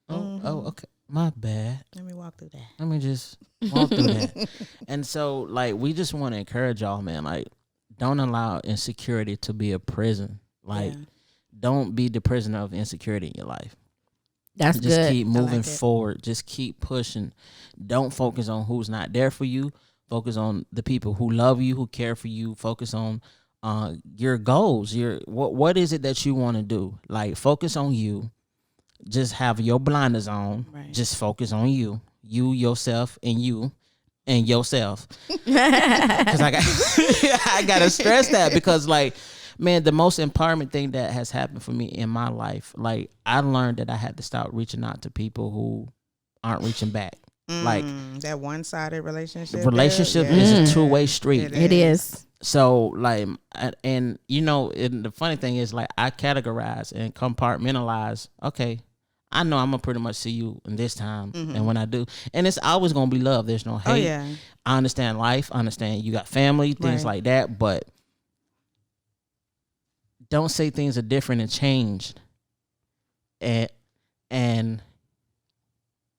Speaker 5: okay. My bad.
Speaker 6: Let me walk through that.
Speaker 5: Let me just walk through that. And so like we just want to encourage y'all, man, like don't allow insecurity to be a prison. Like don't be the prisoner of insecurity in your life.
Speaker 4: That's
Speaker 5: just
Speaker 4: good.
Speaker 5: keep moving forward. Just keep pushing. Don't focus on who's not there for you. Focus on the people who love you, who care for you. Focus on your goals. What is it that you want to do? Like focus on you. Just have your blinders on. Right. Just focus on you, yourself, and yourself. Because I gotta stress that because like, man, the most empowerment thing that has happened for me in my life, like I learned that I had to stop reaching out to people who aren't reaching back. Like
Speaker 6: that one-sided relationship.
Speaker 5: Relationship is a two-way street.
Speaker 4: It is.
Speaker 5: So like, and you know, the funny thing is like I categorize and compartmentalize. Okay, I know I'm gonna pretty much see you in this time, and when I do, and it's always gonna be love. There's no hate.
Speaker 6: Oh yeah.
Speaker 5: I understand life. I understand you got family, things like that, but don't say things are different and changed, and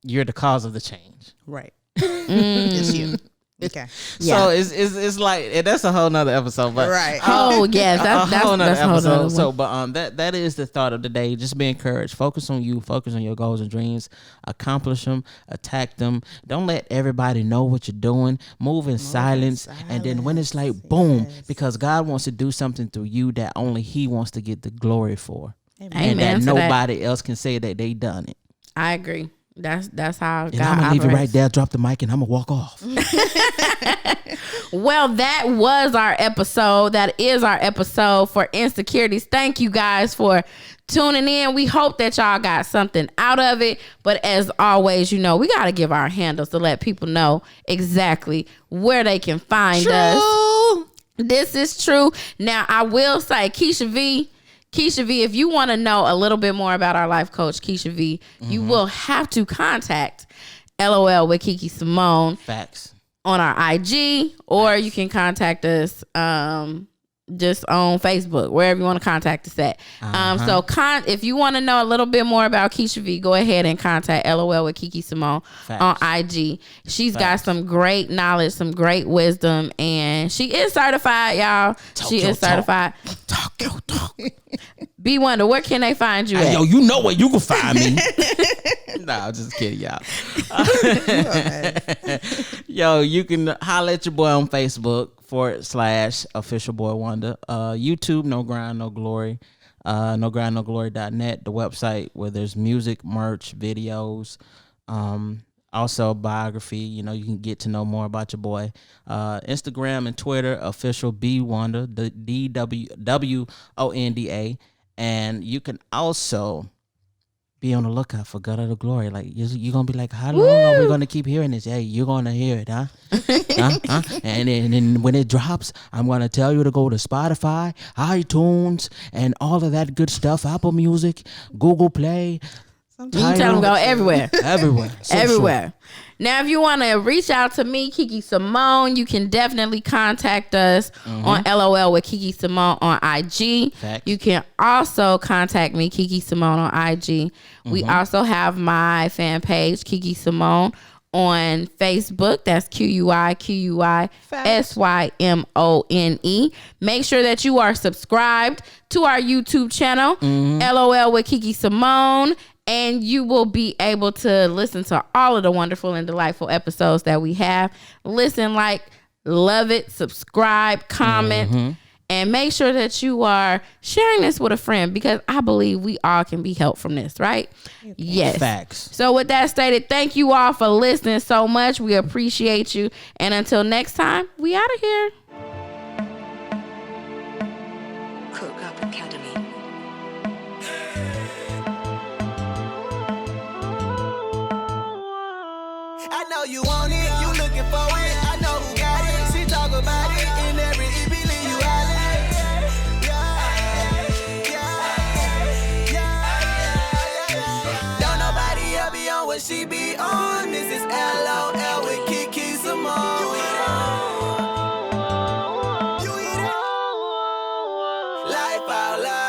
Speaker 5: you're the cause of the change.
Speaker 6: Right. It's you. Okay.
Speaker 5: So it's like, and that's a whole nother episode, but
Speaker 6: right.
Speaker 4: Oh yes, that's a whole nother episode.
Speaker 5: So, but that is the thought of the day. Just be encouraged. Focus on you. Focus on your goals and dreams. Accomplish them. Attack them. Don't let everybody know what you're doing. Move in silence. And then when it's like boom, because God wants to do something through you that only He wants to get the glory for, and that nobody else can say that they done it.
Speaker 4: I agree. That's how
Speaker 5: and
Speaker 4: God
Speaker 5: I'm gonna leave it
Speaker 4: operates.
Speaker 5: right there, drop the mic, and I'm gonna walk off.
Speaker 4: Well, that was our episode. That is our episode for Insecurities. Thank you guys for tuning in. We hope that y'all got something out of it. But as always, you know, we got to give our handles to let people know exactly where they can find us. This is true. Now, I will say, Keisha V, if you want to know a little bit more about our life coach, Keisha V, you will have to contact LOL with QuiQui Symone.
Speaker 5: Facts.
Speaker 4: On our IG, or you can contact us just on Facebook, wherever you want to contact us at. So if you want to know a little bit more about Keisha V, go ahead and contact LOL with QuiQui Symone on IG. She's got some great knowledge, some great wisdom, and she is certified, y'all. She is certified.
Speaker 5: Talk.
Speaker 4: B Wonder, where can they find you at?
Speaker 5: Yo, you know where you can find me. Nah, I'm just kidding, y'all. Yo, you can holler at your boy on Facebook /official boy wonder. YouTube, No Grind, No Glory. NoGrindNoGlory.net, the website where there's music, merch, videos, also biography. You know, you can get to know more about your boy. Instagram and Twitter, official B Wonder, the DWONDA. And you can also be on the lookout for God of the Glory. Like you're gonna be like, how long are we gonna keep hearing this? Hey, you're gonna hear it, huh? And then when it drops, I'm gonna tell you to go to Spotify, iTunes, and all of that good stuff. Apple Music, Google Play.
Speaker 4: You can tell them go everywhere.
Speaker 5: Everywhere.
Speaker 4: Everywhere. Now, if you want to reach out to me, QuiQui Symone, you can definitely contact us on LOL with QuiQui Symone on IG.
Speaker 5: Facts.
Speaker 4: You can also contact me, QuiQui Symone, on IG. We also have my fan page, QuiQui Symone, on Facebook. That's QuiQui Symone. Make sure that you are subscribed to our YouTube channel, LOL with QuiQui Symone. And you will be able to listen to all of the wonderful and delightful episodes that we have. Listen, like, love it, subscribe, comment, and make sure that you are sharing this with a friend, because I believe we all can be helped from this, right? Yes.
Speaker 5: Facts.
Speaker 4: So with that stated, thank you all for listening so much. We appreciate you. And until next time, we out of here.
Speaker 8: Cook Up Academy.
Speaker 2: know you want it, you looking for it. I know who got it. She talk about it in every EP, leave you hollering. Don't nobody ever be on what she be on. This is LOL with QuiQui Symone. Life out loud.